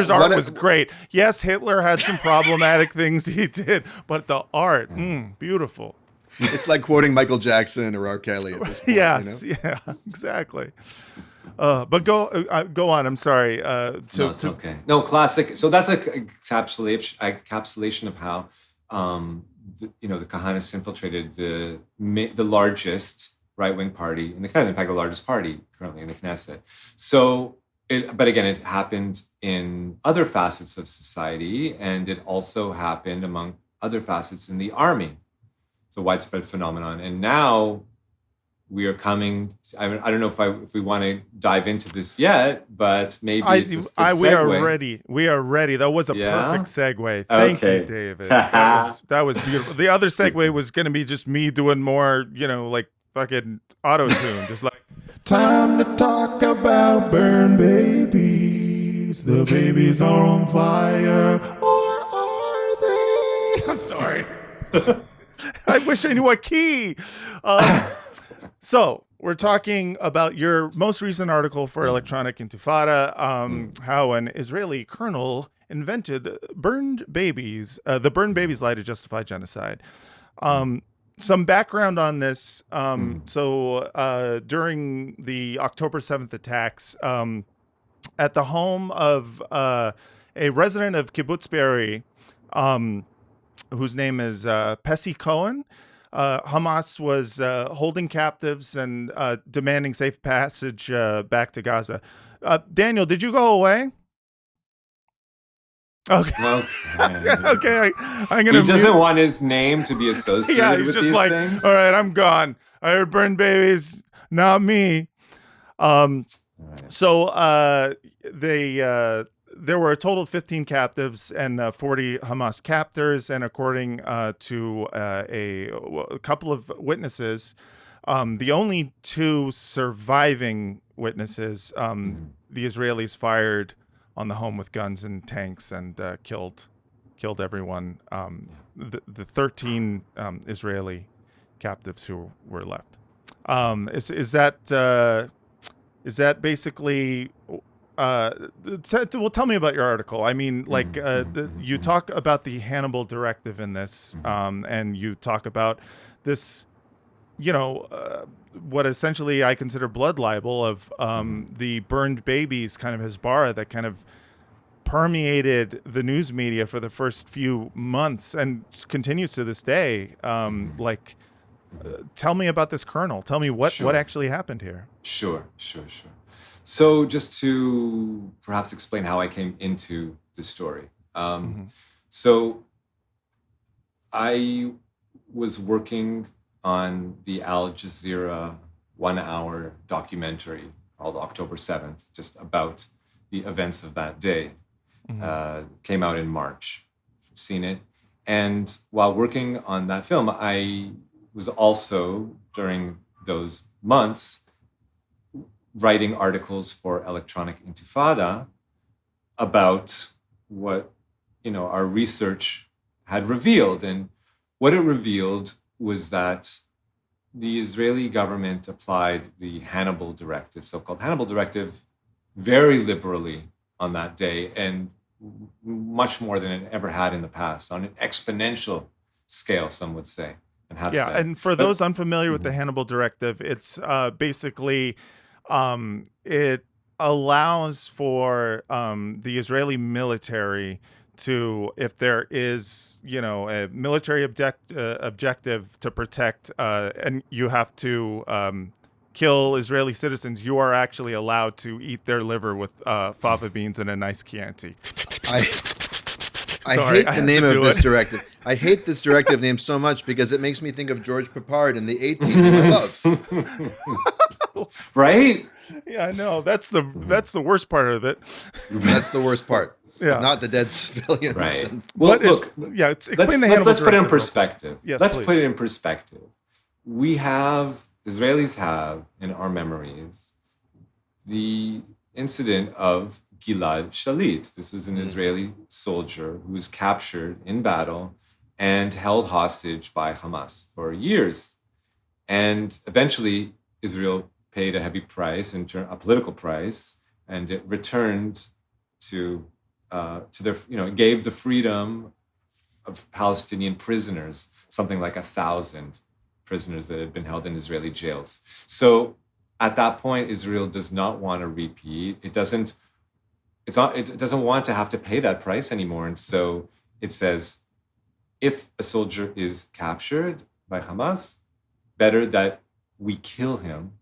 art was great. Yes, Hitler had some problematic things he did. But the art, beautiful. It's like quoting Michael Jackson or R. Kelly at this point. Yes, yeah, exactly. But go on. I'm sorry. No, it's okay. No, classic. So that's a encapsulation of how the Kahanists infiltrated the largest right-wing party in the Knesset. In fact, the largest party currently in the Knesset. So. But again, it happened in other facets of society, and it also happened among other facets in the army. It's a widespread phenomenon. And now we are coming. I don't know if we want to dive into this yet, but maybe it's a good segue. We are ready. That was a perfect segue. Thank you, David. That was beautiful. The other segue was going to be just me doing more, like fucking auto-tune, just like. Time to talk about burn babies. The babies are on fire, or are they? I'm sorry. I wish I knew what key. So we're talking about your most recent article for Electronic Intifada, how an Israeli colonel invented burned babies, the burned babies lie to justify genocide. Some background on this. So during the October 7th attacks, at the home of a resident of Kibbutz Be'eri, whose name is Pessi Cohen, Hamas was holding captives and demanding safe passage back to Gaza. Daniel, did you go away? Okay. Okay. I'm gonna. He doesn't want his name to be associated with these things. All right, I'm gone. I heard burn babies, not me. So there were a total of 15 captives and 40 Hamas captors, and according to a couple of witnesses, the only two surviving witnesses, the Israelis fired on the home with guns and tanks and killed everyone. The 13 Israeli captives who were left. Is that basically? Well, tell me about your article. I mean, you talk about the Hannibal directive in this, and you talk about this what essentially I consider blood libel of the burned babies kind of Hasbara that kind of permeated the news media for the first few months and continues to this day. Tell me about this kernel. Tell me what actually happened here. Sure. So just to perhaps explain how I came into the story. So I was working on the Al Jazeera 1-hour documentary called October 7th, just about the events of that day. Came out in March. I've seen it. And while working on that film, I was also, during those months, writing articles for Electronic Intifada about what, our research had revealed. And what it revealed was that the Israeli government applied the Hannibal directive, so-called Hannibal directive, very liberally on that day, and much more than it ever had in the past, on an exponential scale, some would say. And for those unfamiliar with the Hannibal directive, it's basically it allows for the Israeli military to, if there is, a military objective to protect, and you have to kill Israeli citizens, you are actually allowed to eat their liver with fava beans and a nice Chianti. I hate the name of this directive. I hate this directive name so much because it makes me think of George Peppard in The A-Team, who I love. Right? Yeah, I know. That's the worst part of it. That's the worst part. Yeah. Not the dead civilians. Right. Well, look, explain let's put it in perspective. Yes, let's please. put it in perspective. Israelis have in our memories the incident of Gilad Shalit. This was an Israeli soldier who was captured in battle and held hostage by Hamas for years. And eventually, Israel paid a heavy price, a political price, and it returned to their, gave the freedom of Palestinian prisoners, something like 1,000 prisoners that had been held in Israeli jails. So at that point, Israel does not want to repeat. It doesn't want to have to pay that price anymore. And so it says, if a soldier is captured by Hamas, better that we kill him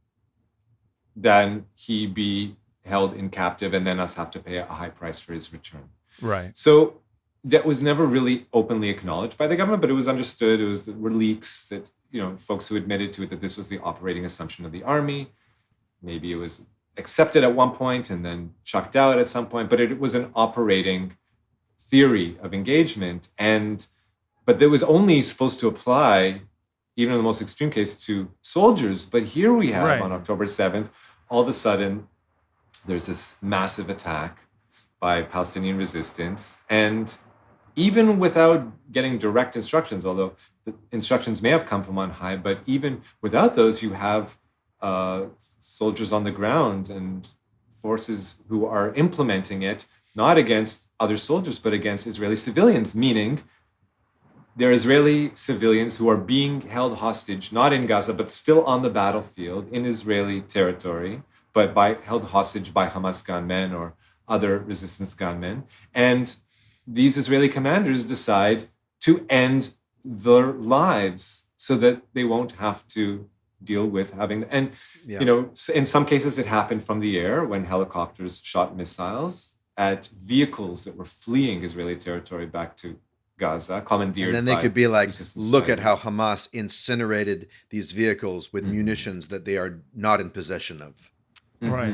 than he be held in captive and then us have to pay a high price for his return. Right. So that was never really openly acknowledged by the government, but it was understood. There were leaks that, folks who admitted to it, that this was the operating assumption of the army. Maybe it was accepted at one point and then chucked out at some point, but it was an operating theory of engagement. But it was only supposed to apply, even in the most extreme case, to soldiers. But here we have, on October 7th, all of a sudden, there's this massive attack by Palestinian resistance. And even without getting direct instructions, although the instructions may have come from on high, but even without those, you have soldiers on the ground and forces who are implementing it, not against other soldiers, but against Israeli civilians, meaning there are Israeli civilians who are being held hostage, not in Gaza, but still on the battlefield in Israeli territory, but held hostage by Hamas gunmen or other resistance gunmen. And these Israeli commanders decide to end their lives so that they won't have to deal with having... And, in some cases it happened from the air when helicopters shot missiles at vehicles that were fleeing Israeli territory back to Gaza, commandeered. And then they could be like, look at fighters. how Hamas incinerated these vehicles with munitions that they are not in possession of. Right.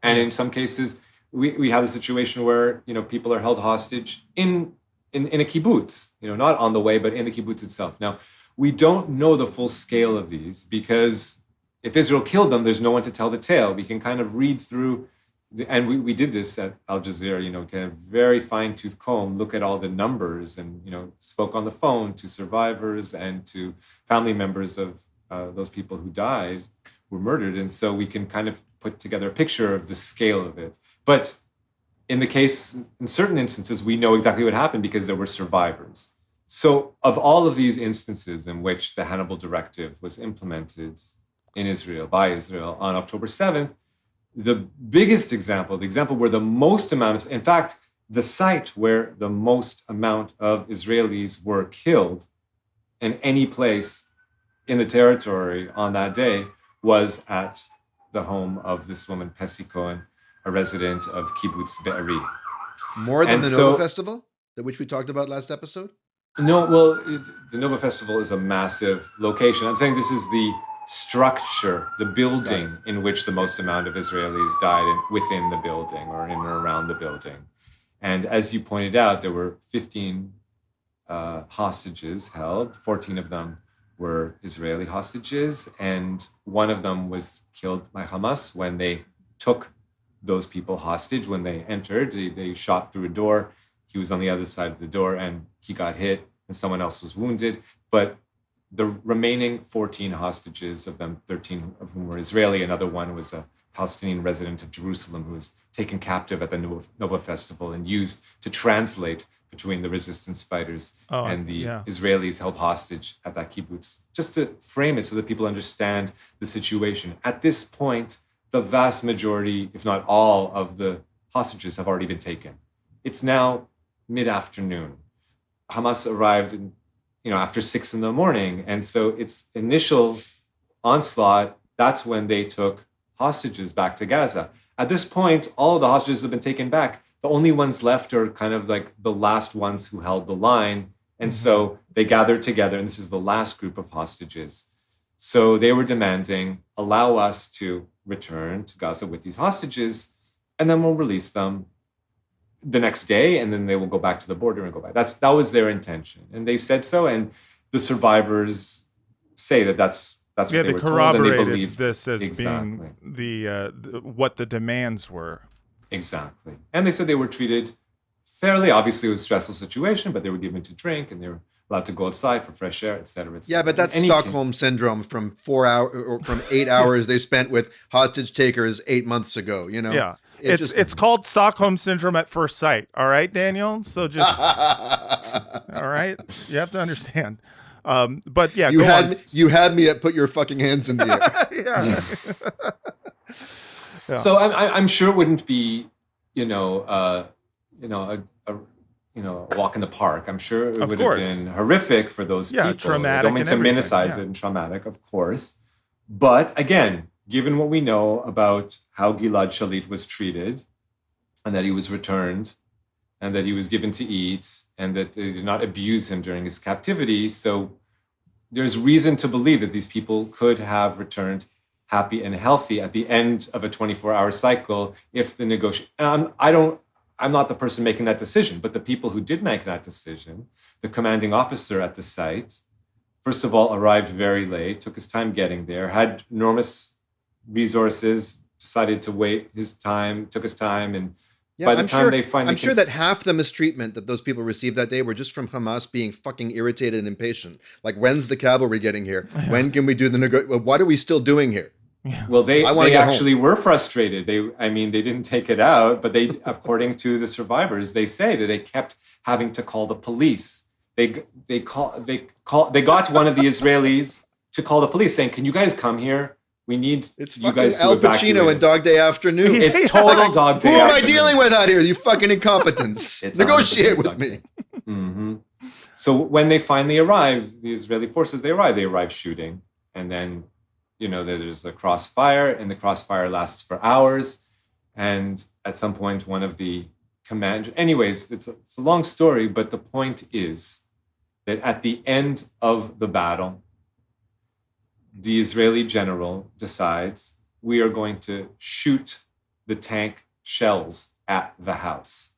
And in some cases, we have a situation where, people are held hostage in a kibbutz, not on the way, but in the kibbutz itself. Now, we don't know the full scale of these because if Israel killed them, there's no one to tell the tale. We can kind of read through, and we did this at Al Jazeera, kind of very fine-tooth comb, look at all the numbers and, spoke on the phone to survivors and to family members of those people who died, were murdered. And so we can kind of put together a picture of the scale of it. But in certain instances, we know exactly what happened because there were survivors. So of all of these instances in which the Hannibal directive was implemented in Israel, by Israel, on October 7th, the biggest example, the example where the most amount of, in fact, the site where the most amount of Israelis were killed in any place in the territory on that day was at the home of this woman, Pessi Cohen, a resident of Kibbutz Be'eri. More than the Nova Festival, which we talked about last episode? No, well, the Nova Festival is a massive location. I'm saying this is the structure, the building in which the most amount of Israelis died within the building or in or around the building. And as you pointed out, there were 15 hostages held. 14 of them were Israeli hostages, and one of them was killed by Hamas when they took those people hostage. When they entered, they shot through a door. He was on the other side of the door, and he got hit, and someone else was wounded. But the remaining 14 hostages, of them 13 of whom were Israeli, another one was a Palestinian resident of Jerusalem who was taken captive at the Nova Festival and used to translate between the resistance fighters and the Israelis held hostage at that kibbutz. Just to frame it so that people understand the situation. At this point, the vast majority, if not all, of the hostages have already been taken. It's now mid-afternoon. Hamas arrived after 6 a.m. And so its initial onslaught, that's when they took hostages back to Gaza. At this point, all of the hostages have been taken back. The only ones left are kind of like the last ones who held the line. And so they gathered together, and this is the last group of hostages. So they were demanding, allow us to return to Gaza with these hostages, and then we'll release them the next day, and then they will go back to the border and go back. That was their intention. And they said so, and the survivors say that's what they were told, and they believed this as being the what the demands were. Exactly. And they said they were treated fairly. Obviously, it was a stressful situation, but they were given to drink, and they were allowed to go outside for fresh air, et cetera, et cetera. Yeah, but that's Stockholm syndrome from 4 hours or from 8 hours they spent with hostage takers 8 months ago. Yeah. It's called Stockholm syndrome at first sight. All right, Daniel. So just all right. You have to understand. But yeah, you had me at put your fucking hands in the air. Yeah. So I'm sure it wouldn't be a walk in the park. I'm sure it would have been horrific for those people. Traumatic. I don't mean to minimize it and traumatic, of course. But again, given what we know about how Gilad Shalit was treated, and that he was returned, and that he was given to eat, and that they did not abuse him during his captivity, so there's reason to believe that these people could have returned happy and healthy at the end of a 24-hour cycle if the negotiation... I'm not the person making that decision, but the people who did make that decision, the commanding officer at the site, first of all, arrived very late, took his time getting there, had enormous resources, decided to wait his time, took his time, and by the time they finally... I'm sure that half the mistreatment that those people received that day were just from Hamas being fucking irritated and impatient. Like, when's the cavalry getting here? When can we do the what are we still doing here? Well, they actually were frustrated. They didn't take it out, but they, according to the survivors, they say that they kept having to call the police. They got one of the Israelis to call the police, saying, "Can you guys come here? We need you guys to Al Pacino in Dog Day Afternoon. It's total Dog Day. Who am I dealing with out here? You fucking incompetents. Negotiate with me." Mm-hmm. So when they finally arrive, the Israeli forces, they arrive shooting, and then there's a crossfire, and the crossfire lasts for hours. And at some point, one of the commanders... Anyways, it's a long story, but the point is that at the end of the battle, the Israeli general decides, we are going to shoot the tank shells at the house.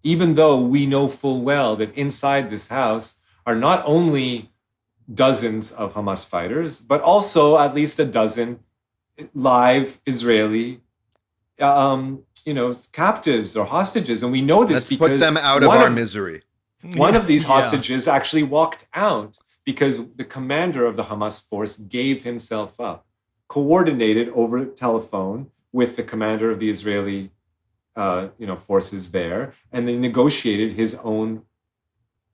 Even though we know full well that inside this house are not only dozens of Hamas fighters, but also at least a dozen live Israeli, captives or hostages. And we know this because... Let's put them out of our misery. One of these hostages actually walked out because the commander of the Hamas force gave himself up, coordinated over telephone with the commander of the Israeli, forces there, and they negotiated his own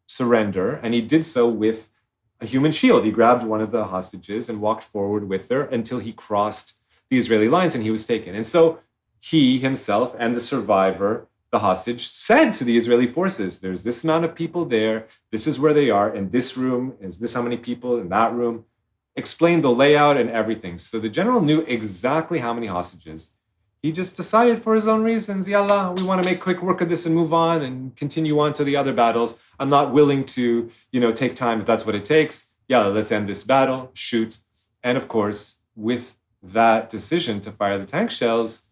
surrender, and he did so with a human shield. He grabbed one of the hostages and walked forward with her until he crossed the Israeli lines and he was taken. And so he himself and the survivor, the hostage, said to the Israeli forces, there's this amount of people there, this is where they are, in this room, is this how many people in that room, explained the layout and everything. So the general knew exactly how many hostages. He just decided for his own reasons, yalla, we want to make quick work of this and move on and continue on to the other battles. I'm not willing to, take time if that's what it takes. Yalla, let's end this battle, shoot. And of course, with that decision to fire the tank shells,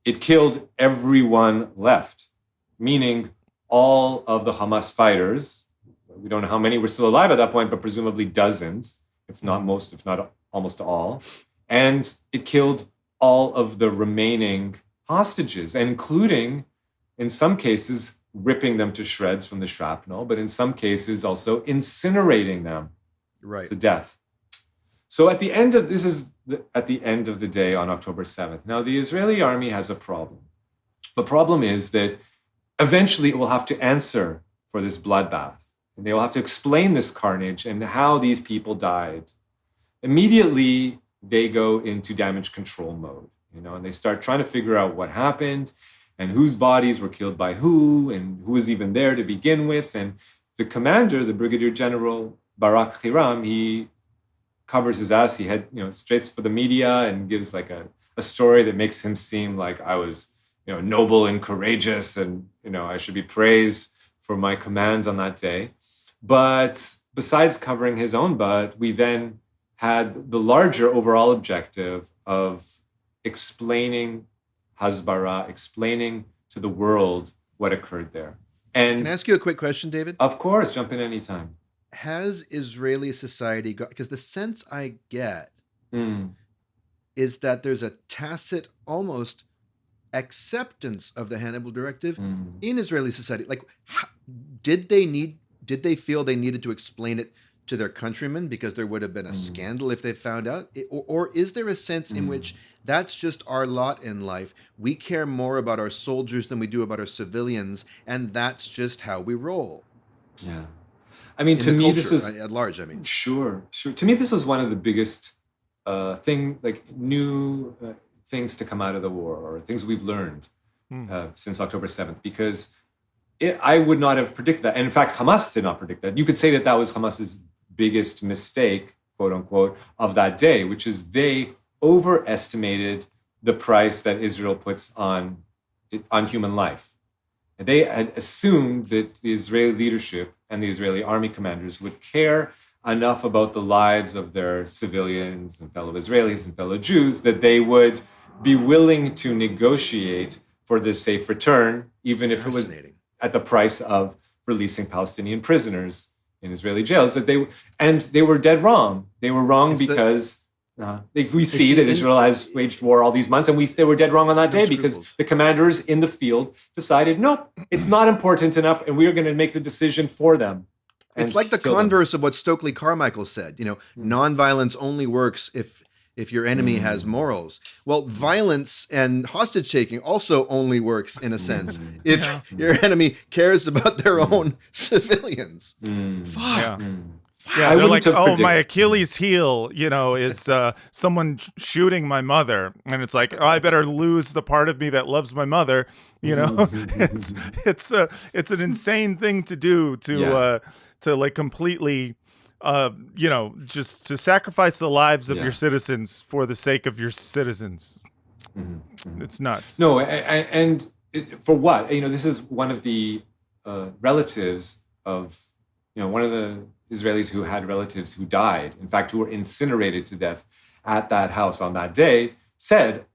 it killed everyone left, meaning all of the Hamas fighters. We don't know how many were still alive at that point, but presumably dozens, if not most, if not almost all. And it killed all of the remaining hostages, including, in some cases, ripping them to shreds from the shrapnel, but in some cases also incinerating them to death. So at the end of the day on October 7th. Now, the Israeli army has a problem. The problem is that eventually it will have to answer for this bloodbath, and they will have to explain this carnage and how these people died. Immediately, they go into damage control mode, and they start trying to figure out what happened and whose bodies were killed by who and who was even there to begin with. And the commander, the Brigadier General Barak Hiram, he covers his ass. He had, straight for the media and gives like a story that makes him seem like I was, noble and courageous and, I should be praised for my command on that day. But besides covering his own butt, we then had the larger overall objective of explaining Hasbara, explaining to the world what occurred there. And can I ask you a quick question, David? Of course, jump in anytime. Has Israeli society got, because the sense I get is that there's a tacit almost acceptance of the Hannibal directive in Israeli society. Like, did they feel they needed to explain it to their countrymen because there would have been a scandal if they found out? Or is there a sense in which that's just our lot in life? We care more about our soldiers than we do about our civilians, and that's just how we roll. Yeah. I mean, to me, this is at large. I mean, sure. To me, this is one of the biggest new things to come out of the war, or things we've learned since October 7th, because I would not have predicted that. And in fact, Hamas did not predict that. You could say that was Hamas's biggest mistake, quote unquote, of that day, which is they overestimated the price that Israel puts on human life. And they had assumed that the Israeli leadership and the Israeli army commanders would care enough about the lives of their civilians and fellow Israelis and fellow Jews that they would be willing to negotiate for this safe return, even if it was at the price of releasing Palestinian prisoners in Israeli jails. They were dead wrong. They were wrong because we see that Israel has waged war all these months, and they were dead wrong on that day because the commanders in the field decided, nope, it's not important enough, and we are going to make the decision for them. It's like the converse of what Stokely Carmichael said. Nonviolence only works if your enemy has morals. Well, violence and hostage taking also only works in a sense if your enemy cares about their own civilians. Fuck. Yeah, they're like, my Achilles heel, is someone shooting my mother, and it's like, I better lose the part of me that loves my mother. It's an insane thing to do to like completely, just to sacrifice the lives of your citizens for the sake of your citizens. It's nuts. No, and for what? This is one of the relatives of, one of the Israelis who had relatives who died, in fact, who were incinerated to death at that house on that day, said,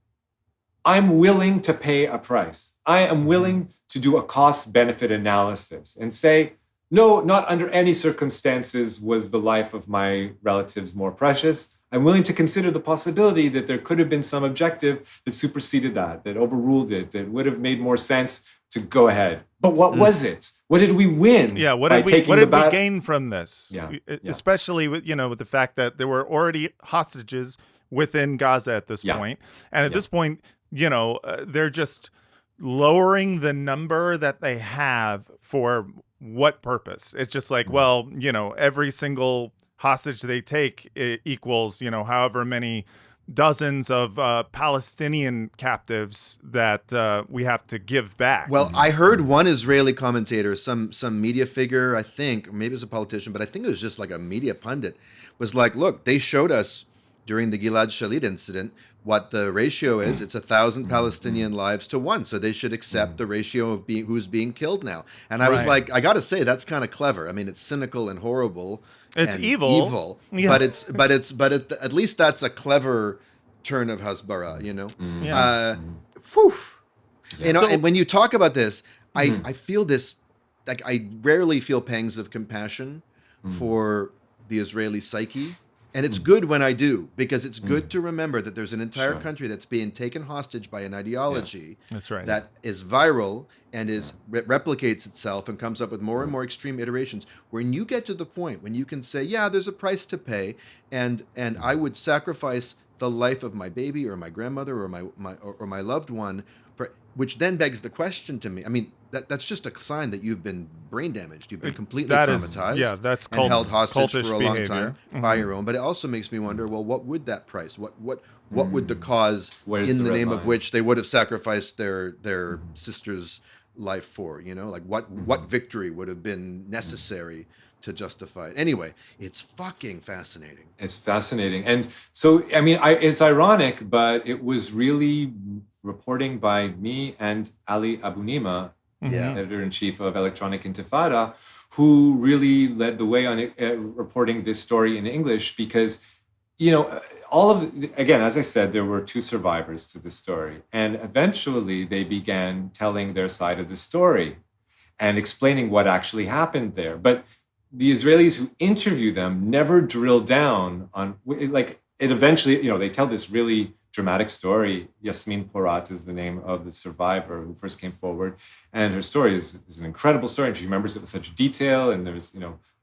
I'm willing to pay a price. I am willing to do a cost-benefit analysis and say, no, not under any circumstances was the life of my relatives more precious. I'm willing to consider the possibility that there could have been some objective that superseded that overruled it, that would have made more sense to go ahead. But what was it? What did we win? Yeah, what did we gain from this? Especially with the fact that there were already hostages within Gaza at this point. And at this point, they're just lowering the number that they have for what purpose? It's just like, well, every single hostage they take equals, however many dozens of Palestinian captives that we have to give back. Well, I heard one Israeli commentator, some media figure, I think, or maybe it was a politician, but I think it was just like a media pundit, was like, look, they showed us during the Gilad Shalit incident what the ratio is. It's 1,000 Palestinian lives to 1. So they should accept the ratio of who's being killed now. And I was like, I got to say, that's kind of clever. I mean, it's cynical and horrible. It's and evil. Yeah. But at least that's a clever turn of Hasbara, Yeah. Whew. And when you talk about this, I feel this, like, I rarely feel pangs of compassion for the Israeli psyche. And it's good when I do, because it's good to remember that there's an entire country that's being taken hostage by an ideology That's right. that is viral and replicates itself and comes up with more and more extreme iterations. When you get to the point when you can say, yeah, there's a price to pay, and I would sacrifice the life of my baby or my grandmother or my loved one, which then begs the question to me. I mean, that's just a sign that you've been brain damaged. You've been completely traumatized. That's and held hostage for a long behavior. time by your own. But it also makes me wonder, well, what would that price? What would the cause Where's in the the name red of line? which they would have sacrificed their sister's life for? Like what victory would have been necessary to justify it? Anyway, it's fucking fascinating. It's fascinating. And so, I mean, it's ironic, but it was really reporting by me and Ali Abunimah, Yeah. editor-in-chief of Electronic Intifada, who really led the way on reporting this story in English, because, again, as I said, there were 2 survivors to this story. And eventually they began telling their side of the story and explaining what actually happened there. But the Israelis who interview them never drill down on, like, it eventually, they tell this really dramatic story. Yasmin Porat is the name of the survivor who first came forward. And her story is an incredible story. And she remembers it with such detail. And there's,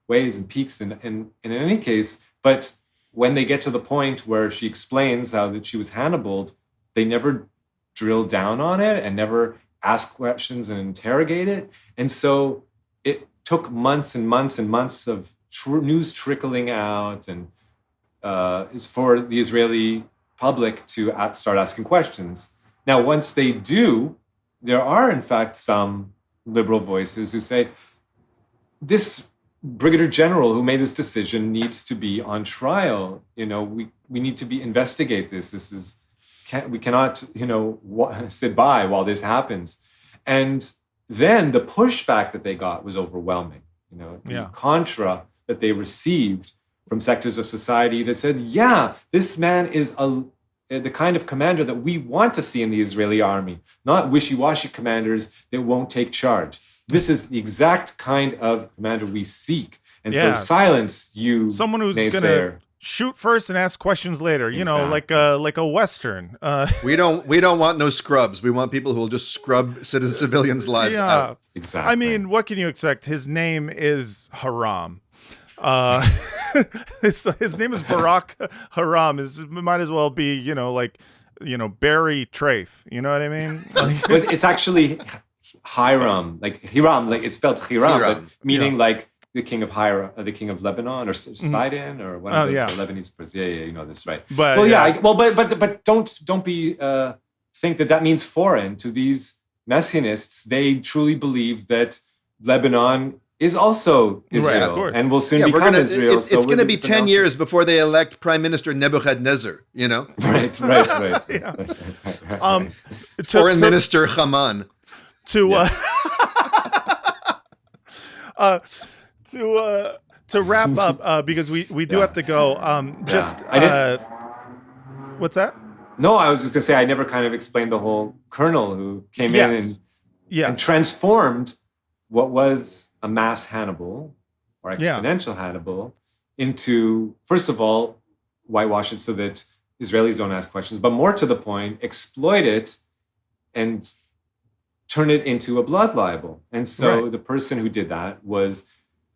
waves and peaks. And in any case, but when they get to the point where she explains how that she was Hannibaled, they never drill down on it and never ask questions and interrogate it. And so it took months and months and months of news trickling out, and it's for the Israeli public to start asking questions. Now, once they do, there are, in fact, some liberal voices who say, this brigadier general who made this decision needs to be on trial. We need to investigate this. We cannot, sit by while this happens. And then the pushback that they got was overwhelming. The contra that they received from sectors of society that said, yeah, this man is the kind of commander that we want to see in the Israeli army, not wishy-washy commanders that won't take charge. This is the exact kind of commander we seek. And so silence you, someone who's going to shoot first and ask questions later, like a Western. We don't want no scrubs. We want people who will just scrub civilians' lives out. Exactly. I mean, what can you expect? His name is Haram. His name is Barak Haram. It might as well be, Barry Trafe. You know what I mean? But it's actually Hiram, like it's spelled Hiram, but meaning like the king of the king of Lebanon, or Sidon, or one of those Lebanese person. Yeah, you know this, right? But but don't be think that means foreign to these messianists. They truly believe that Lebanon is also Israel, right, and will soon become Israel. It's going to be 10 years before they elect Prime Minister Nebuchadnezzar. Right. Foreign Minister Haman. To wrap up, because we do have to go. What's that? No, I was just going to say I never kind of explained the whole colonel who came in and transformed what was a mass Hannibal or exponential Hannibal into, first of all, whitewash it so that Israelis don't ask questions, but more to the point, exploit it and turn it into a blood libel. And so the person who did that was,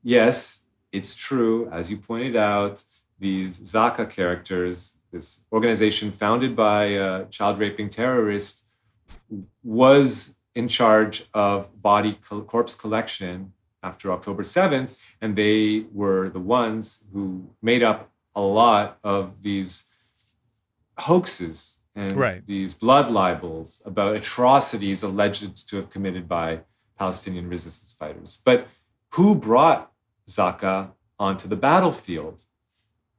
yes, it's true, as you pointed out, these Zaka characters, this organization founded by a child-raping terrorist, was in charge of corpse collection after October 7th, and they were the ones who made up a lot of these hoaxes and these blood libels about atrocities alleged to have committed by Palestinian resistance fighters. But who brought Zaka onto the battlefield?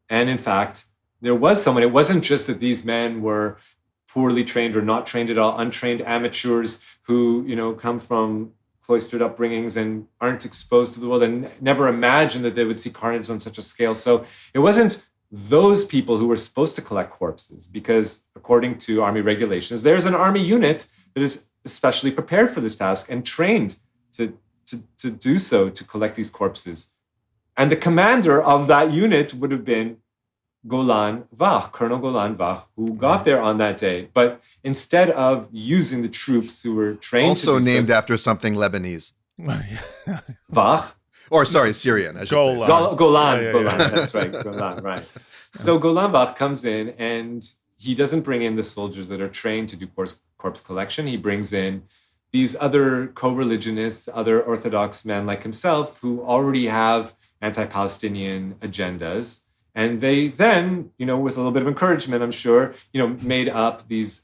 And in fact, there was someone. It wasn't just that these men were poorly trained or not trained at all, untrained amateurs who, come from cloistered upbringings and aren't exposed to the world and never imagined that they would see carnage on such a scale. So it wasn't those people who were supposed to collect corpses, because according to army regulations, there's an army unit that is especially prepared for this task and trained to do so, to collect these corpses. And the commander of that unit would have been Golan Vach, Colonel Golan Vach, who got there on that day. But instead of using the troops who were trained also to do named so, after something Lebanese. Vach? Or, sorry, Syrian, I should Golan. say. Golan, that's right, Golan, right. So Golan Vach comes in, and he doesn't bring in the soldiers that are trained to do corpse collection. He brings in these other co-religionists, other Orthodox men like himself, who already have anti-Palestinian agendas. And they then, with a little bit of encouragement, I'm sure, made up these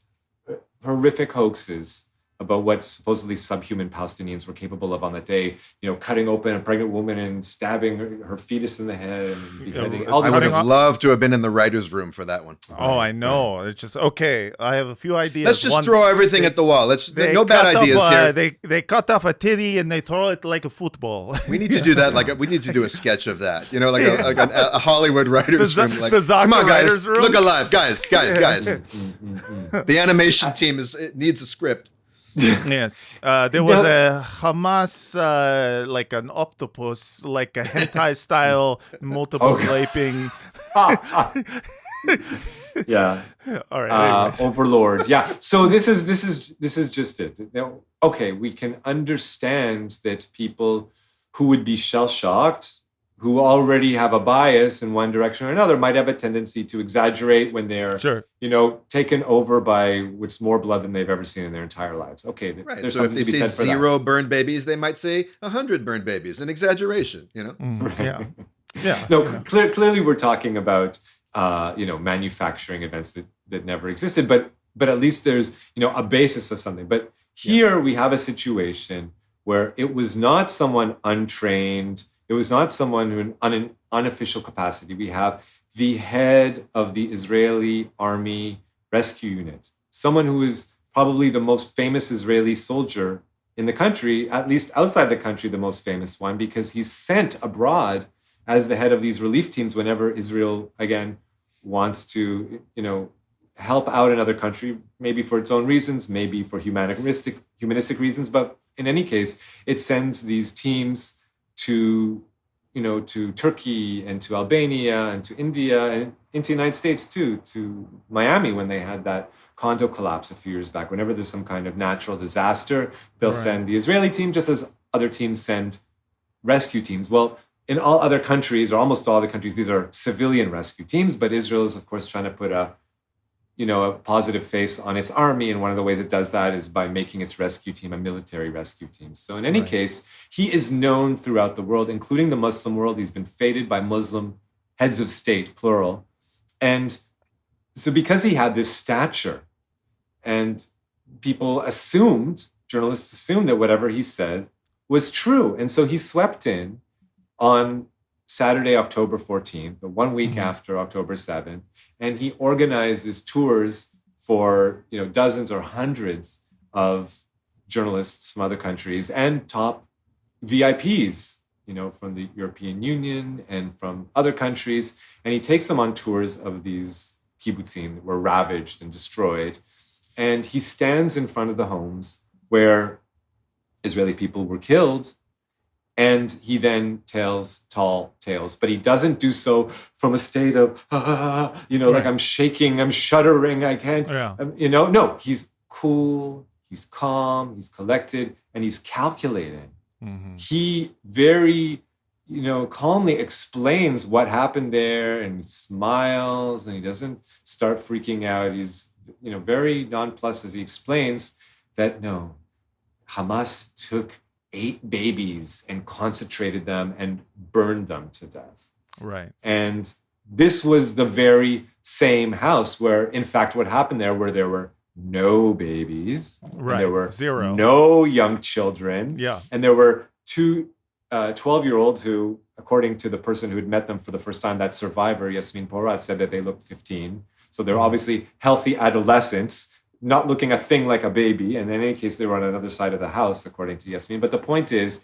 horrific hoaxes about what supposedly subhuman Palestinians were capable of on that day, cutting open a pregnant woman and stabbing her fetus in the head and beheading. I would have loved to have been in the writer's room for that one. Oh, I know. It's just, okay, I have a few ideas. Let's just throw everything at the wall. No bad ideas here. They cut off a titty and they throw it like a football. We need to do that. We need to do a sketch of that. A Hollywood writer's room. Come on, guys. Look alive. Guys. The animation team needs a script. Yes. There was a Hamas, like an octopus, like a hentai style, multiple raping. Yeah. All right. Overlord. Yeah. So this is just it. Okay, we can understand that people who would be shell-shocked, who already have a bias in one direction or another, might have a tendency to exaggerate when they're, taken over by what's more blood than they've ever seen in their entire lives. Okay, right. There's so if something they to be say said for 0 burned babies, they might say 100 burned babies. An exaggeration, Yeah. Yeah. No, clearly we're talking about, manufacturing events that never existed, but at least there's, a basis of something. But here we have a situation where it was not someone untrained. It was not someone who, in an unofficial capacity. We have the head of the Israeli Army Rescue Unit, someone who is probably the most famous Israeli soldier in the country, at least outside the country, the most famous one, because he's sent abroad as the head of these relief teams whenever Israel, again, wants to, help out another country, maybe for its own reasons, maybe for humanistic reasons. But in any case, it sends these teams to Turkey and to Albania and to India and into the United States too, to Miami when they had that condo collapse a few years back. Whenever there's some kind of natural disaster, they'll send the Israeli team just as other teams send rescue teams. Well, in all other countries, or almost all other countries, these are civilian rescue teams, but Israel is, of course, trying to put a positive face on its army. And one of the ways it does that is by making its rescue team a military rescue team. So in any case, he is known throughout the world, including the Muslim world. He's been feted by Muslim heads of state, plural. And so because he had this stature, and journalists assumed that whatever he said was true. And so he swept in on Saturday, October 14th, the 1 week after October 7th, and he organizes tours for dozens or hundreds of journalists from other countries and top VIPs, from the European Union and from other countries, and he takes them on tours of these kibbutzim that were ravaged and destroyed, and he stands in front of the homes where Israeli people were killed. And he then tells tall tales, but he doesn't do so from a state of, like I'm shaking, I'm shuddering, I can't, no, he's cool, he's calm, he's collected, and he's calculating. Mm-hmm. He very, calmly explains what happened there, and he smiles, and he doesn't start freaking out. He's, very nonplussed as he explains that, no, Hamas took 8 babies and concentrated them and burned them to death. Right. And this was the very same house where, in fact, what happened there, where there were no babies, Right. and there were 0. no young children, Yeah. and there were 2 12-year-olds who, according to the person who had met them for the first time, that survivor, Yasmin Porat, said that they looked 15. So they're obviously healthy adolescents, not looking a thing like a baby. And in any case, they were on another side of the house, according to Yasmin. But the point is,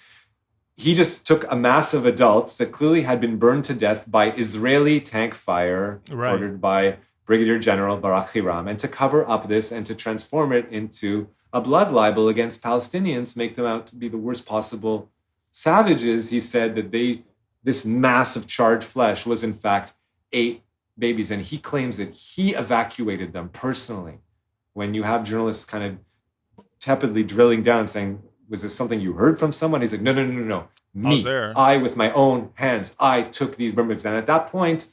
he just took a mass of adults that clearly had been burned to death by Israeli tank fire ordered by Brigadier General Barak Hiram, and to cover up this and to transform it into a blood libel against Palestinians, make them out to be the worst possible savages. He said that this mass of charred flesh was in fact 8 babies, and he claims that he evacuated them personally. When you have journalists kind of tepidly drilling down and saying, was this something you heard from someone? He's like, no. Me, I with my own hands, I took these burn babies. And at that point,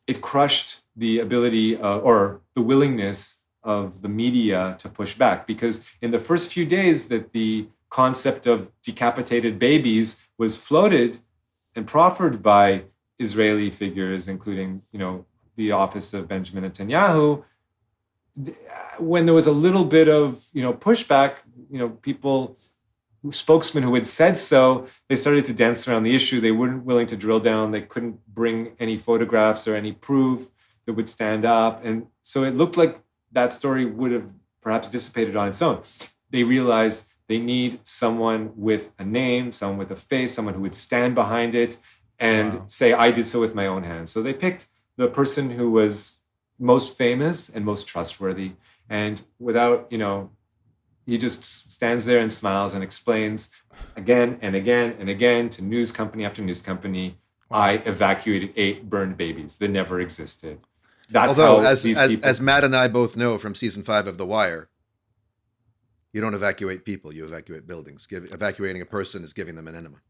it crushed the ability or the willingness of the media to push back. Because in the first few days that the concept of decapitated babies was floated and proffered by Israeli figures, including, the office of Benjamin Netanyahu, when there was a little bit of, pushback, people, spokesmen who had said so, they started to dance around the issue. They weren't willing to drill down. They couldn't bring any photographs or any proof that would stand up. And so it looked like that story would have perhaps dissipated on its own. They realized they need someone with a name, someone with a face, someone who would stand behind it and say, I did so with my own hands. So they picked the person who was most famous and most trustworthy. And without, he just stands there and smiles and explains again and again and again to news company after news company, I evacuated 8 burned babies that never existed. That's Although, how as Matt and I both know from season 5 of The Wire, you don't evacuate people, you evacuate buildings. Evacuating a person is giving them an enema.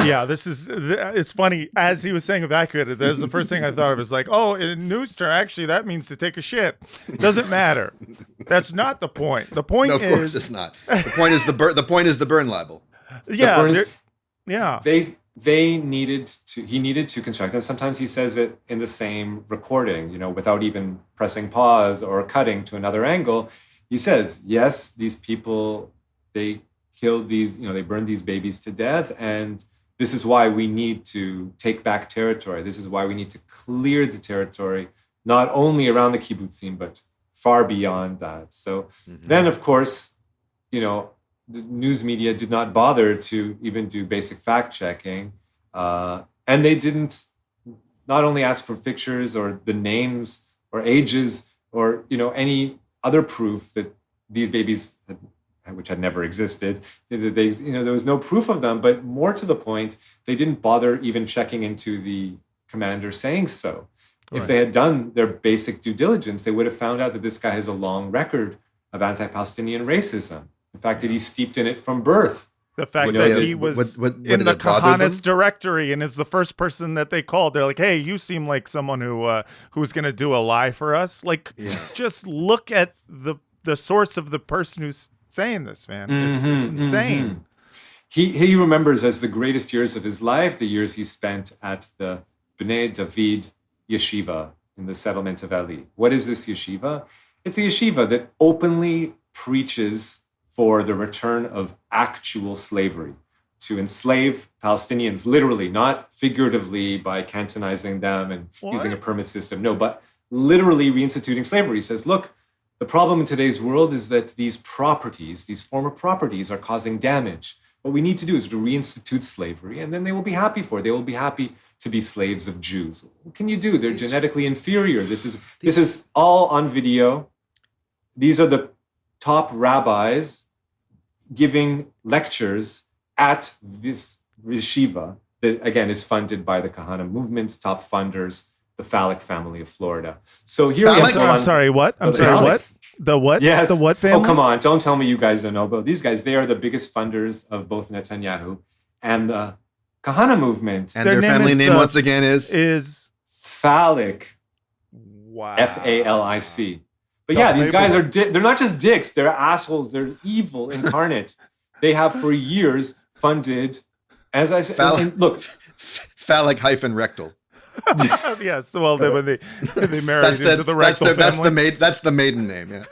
Yeah, it's funny. As he was saying evacuated, that was the first thing I thought of. Was like, oh, in news term, actually, that means to take a shit. Doesn't matter. That's not the point. The point is... No, of course it's not. The point is the point is the burn libel. Yeah. He needed to construct, and sometimes he says it in the same recording, without even pressing pause or cutting to another angle. He says, yes, these people, they killed these, they burned these babies to death, and this is why we need to take back territory. This is why we need to clear the territory, not only around the kibbutzim, but far beyond that. So then, of course, the news media did not bother to even do basic fact checking. And they didn't not only ask for pictures or the names or ages or, any other proof that these babies which had never existed. There was no proof of them, but more to the point, they didn't bother even checking into the commander saying so. Right. If they had done their basic due diligence, they would have found out that this guy has a long record of anti-Palestinian racism. The fact that he's steeped in it from birth. The fact that he was in the Kahanis directory and is the first person that they called. They're like, hey, you seem like someone who's going to do a lie for us. Like, just look at the source of the person who's saying this, man. It's insane. He remembers as the greatest years of his life the years he spent at the Bnei David yeshiva in the settlement of Ali. What is this yeshiva? It's a yeshiva that openly preaches for the return of actual slavery, to enslave Palestinians, literally, not figuratively by cantonizing them and using a permit system. No, but literally reinstituting slavery. He says, look, the problem in today's world is that these properties, these former properties, are causing damage. What we need to do is to reinstitute slavery, and then they will be happy for it. They will be happy to be slaves of Jews. What can you do? They're genetically inferior. This is all on video. These are the top rabbis giving lectures at this yeshiva that, again, is funded by the Kahana movement's top funders, the Phallic family of Florida. So here we have... I'm sorry, what? I'm sorry, what? The what? Yes. The what family? Oh, come on. Don't tell me you guys don't know about these guys. They are the biggest funders of both Netanyahu and the Kahana movement. And their family name, once again, is Phallic. Wow. F-A-L-I-C. But yeah, these guys are they're not just dicks. They're assholes. They're evil incarnate. they have for years funded, as I said, look, phallic-rectal. Yes, well, when they married into the rectal family. That's the maiden name. Yeah.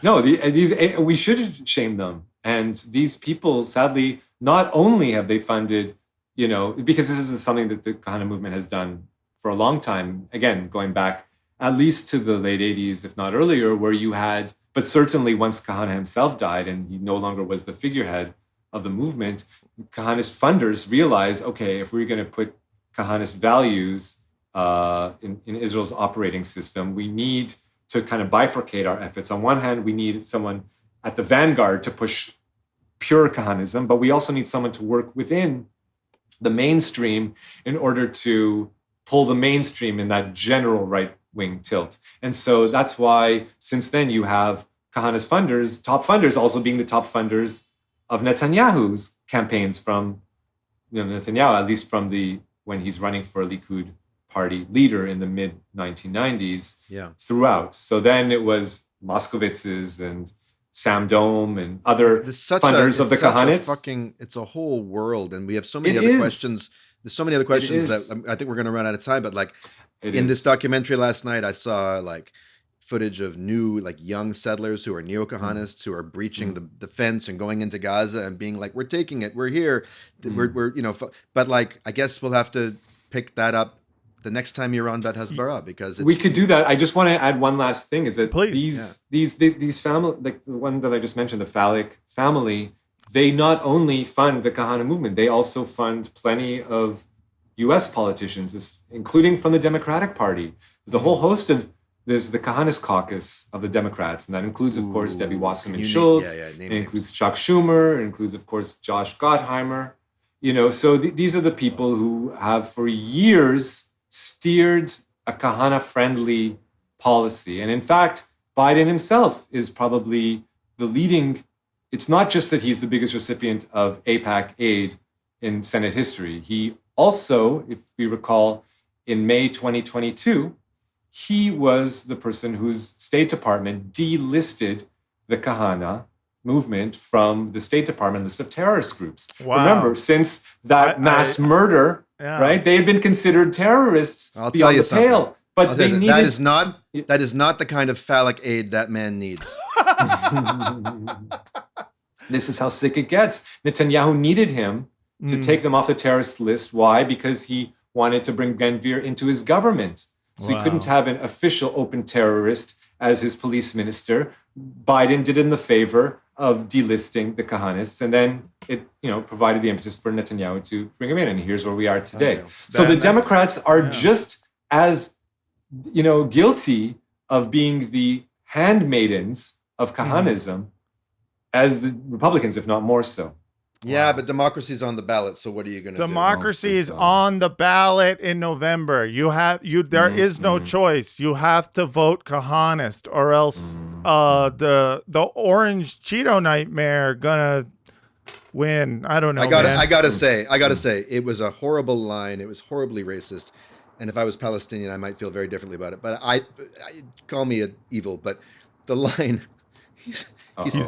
No, we should shame them. And these people, sadly, not only have they funded, because this is something that the Kahana movement has done for a long time. Again, going back at least to the late 80s, if not earlier, where you had, but certainly once Kahana himself died and he no longer was the figurehead of the movement, Kahanist funders realized, okay, if we're going to put Kahanist values in Israel's operating system, we need to kind of bifurcate our efforts. On one hand, we need someone at the vanguard to push pure Kahanism, but we also need someone to work within the mainstream in order to pull the mainstream in that general right-wing tilt. And so that's why since then you have Kahanist funders, top funders also being the top funders of Netanyahu's campaigns from Netanyahu, at least from when he's running for a Likud party leader in the mid-1990s throughout. So then it was Moskowitz's and Sam Dome and other funders of the Kahanists. It's a whole world, and we have so many other questions. There's so many other questions that I think we're going to run out of time. But this documentary last night, I saw footage of new young settlers who are neo-Kahanists who are breaching the fence and going into Gaza and being like, "We're taking it, we're here, we're." But I guess we'll have to pick that up the next time you're on Bet Hasbara, because we could do that. I just want to add one last thing: is that these family, the one that I just mentioned, the phallic family, they not only fund the Kahana movement, they also fund plenty of U.S. politicians, including from the Democratic Party. There's a whole host of. There's the Kahanist caucus of the Democrats, and that includes, of course, Debbie Wasserman Schultz. It includes Chuck Schumer. It includes, of course, Josh Gottheimer. So these are the people who have for years steered a Kahana-friendly policy. And in fact, Biden himself is probably the leading. It's not just that he's the biggest recipient of AIPAC aid in Senate history. He also, if we recall, in May 2022, he was the person whose State Department delisted the Kahana movement from the State Department list of terrorist groups. Wow. Remember, since that mass murder, right? They had been considered terrorists beyond the pale. But they needed... that is not the kind of phallic aid that man needs. This is how sick it gets. Netanyahu needed him to take them off the terrorist list. Why? Because he wanted to bring Ben-Gvir into his government. So he couldn't have an official open terrorist as his police minister. Biden did him the favor of delisting the Kahanists, and then it provided the impetus for Netanyahu to bring him in. And here's where we are today. So the Democrats are just as guilty of being the handmaidens of Kahanism as the Republicans, if not more so. Yeah, but democracy's on the ballot, so what are you going to do? Democracy is on the ballot in November. There is no choice. You have to vote Kahanist, or else the orange Cheeto nightmare gonna win. I don't know. I gotta say, it was a horrible line. It was horribly racist. And if I was Palestinian, I might feel very differently about it. But I call me evil, but the line.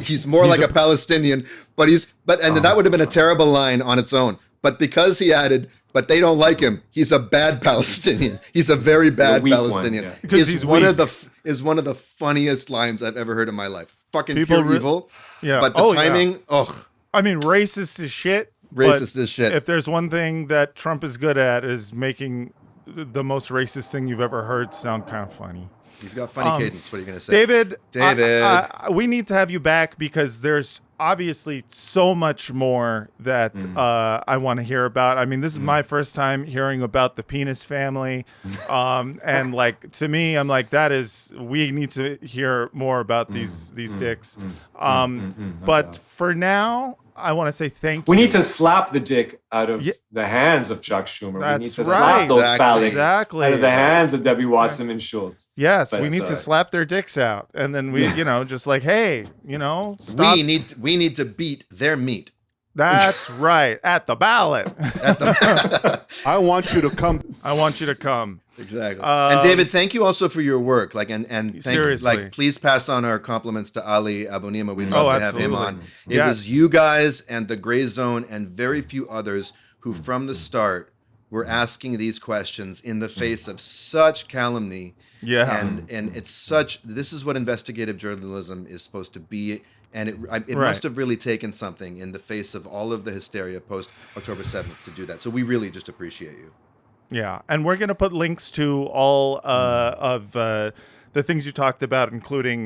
He's more like a Palestinian, but that would have been a terrible line on its own. But because he added, but they don't like him, he's a bad Palestinian. He's a very bad Palestinian. One, because he's one of the funniest lines I've ever heard in my life. Fucking pure evil. Yeah. But the timing, I mean, racist as shit. Racist as shit. If there's one thing that Trump is good at, is making the most racist thing you've ever heard sound kind of funny. He's got funny cadence. What are you going to say? David, we need to have you back because there's obviously so much more that I want to hear about. I mean, this is my first time hearing about the penis family. And to me, I'm like, we need to hear more about these dicks. But for now, I want to say thank you. We need to slap the dick out of the hands of Chuck Schumer. We need to slap those phallics out of the hands of Debbie Wasserman Schultz. Yes, but we need to slap their dicks out. And then we, just hey, stop. We need to beat their meat. That's right. At the ballot. I want you to come. I want you to come. Exactly. And David, thank you also for your work. Seriously. Please pass on our compliments to Ali Abunima. We'd love to have him on. It was you guys and the Gray Zone and very few others who, from the start, were asking these questions in the face of such calumny. Yeah. And it's such. This is what investigative journalism is supposed to be. And it must have really taken something in the face of all of the hysteria post October 7th to do that. So we really just appreciate you. Yeah, and we're going to put links to all of the things you talked about, including,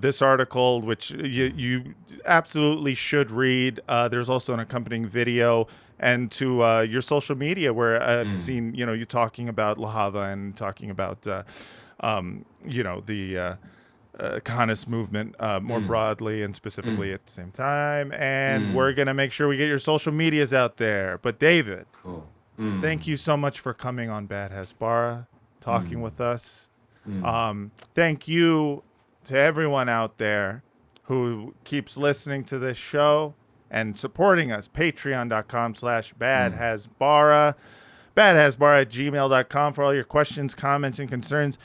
this article, which you absolutely should read. There's also an accompanying video, and to your social media, where I've seen, you talking about Lahava and talking about, the Kahanis movement more broadly and specifically at the same time. And we're going to make sure we get your social medias out there. But David. Cool. Thank you so much for coming on Bad Hasbara, talking with us. Thank you to everyone out there who keeps listening to this show and supporting us. Patreon.com/badhasbara. Badhasbara@gmail.com for all your questions, comments, and concerns.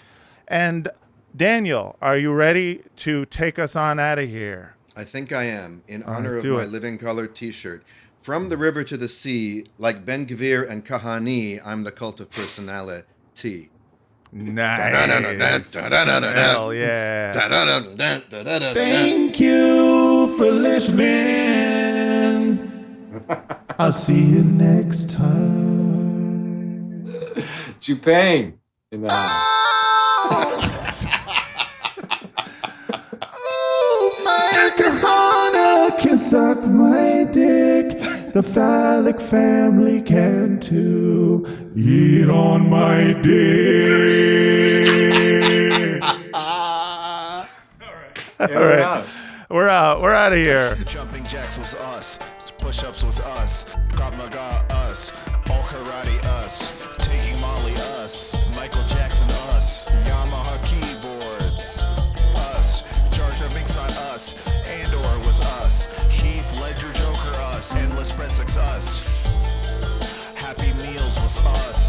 And Daniel, are you ready to take us on out of here? I think I am, in honor of my Living Color t-shirt. From the river to the sea, like Ben-Gvir and Kahani, I'm the cult of personality. Nice. Hell yeah. Thank you for listening. I'll see you next time. Chupain in the house. Meir Kahana can suck my dick. The phallic family can too. Eat on my dick. All right. We're out. We're out of here. Jumping jacks was us. Push-ups was us. Krav Maga us. All karate us. Taking Molly us. Michael Jackson us. Yamaha keyboards us. Jar Jar Binks on us. Andor was us. Heath Ledger Joker us. Endless Breadsticks us. Happy Meals was us.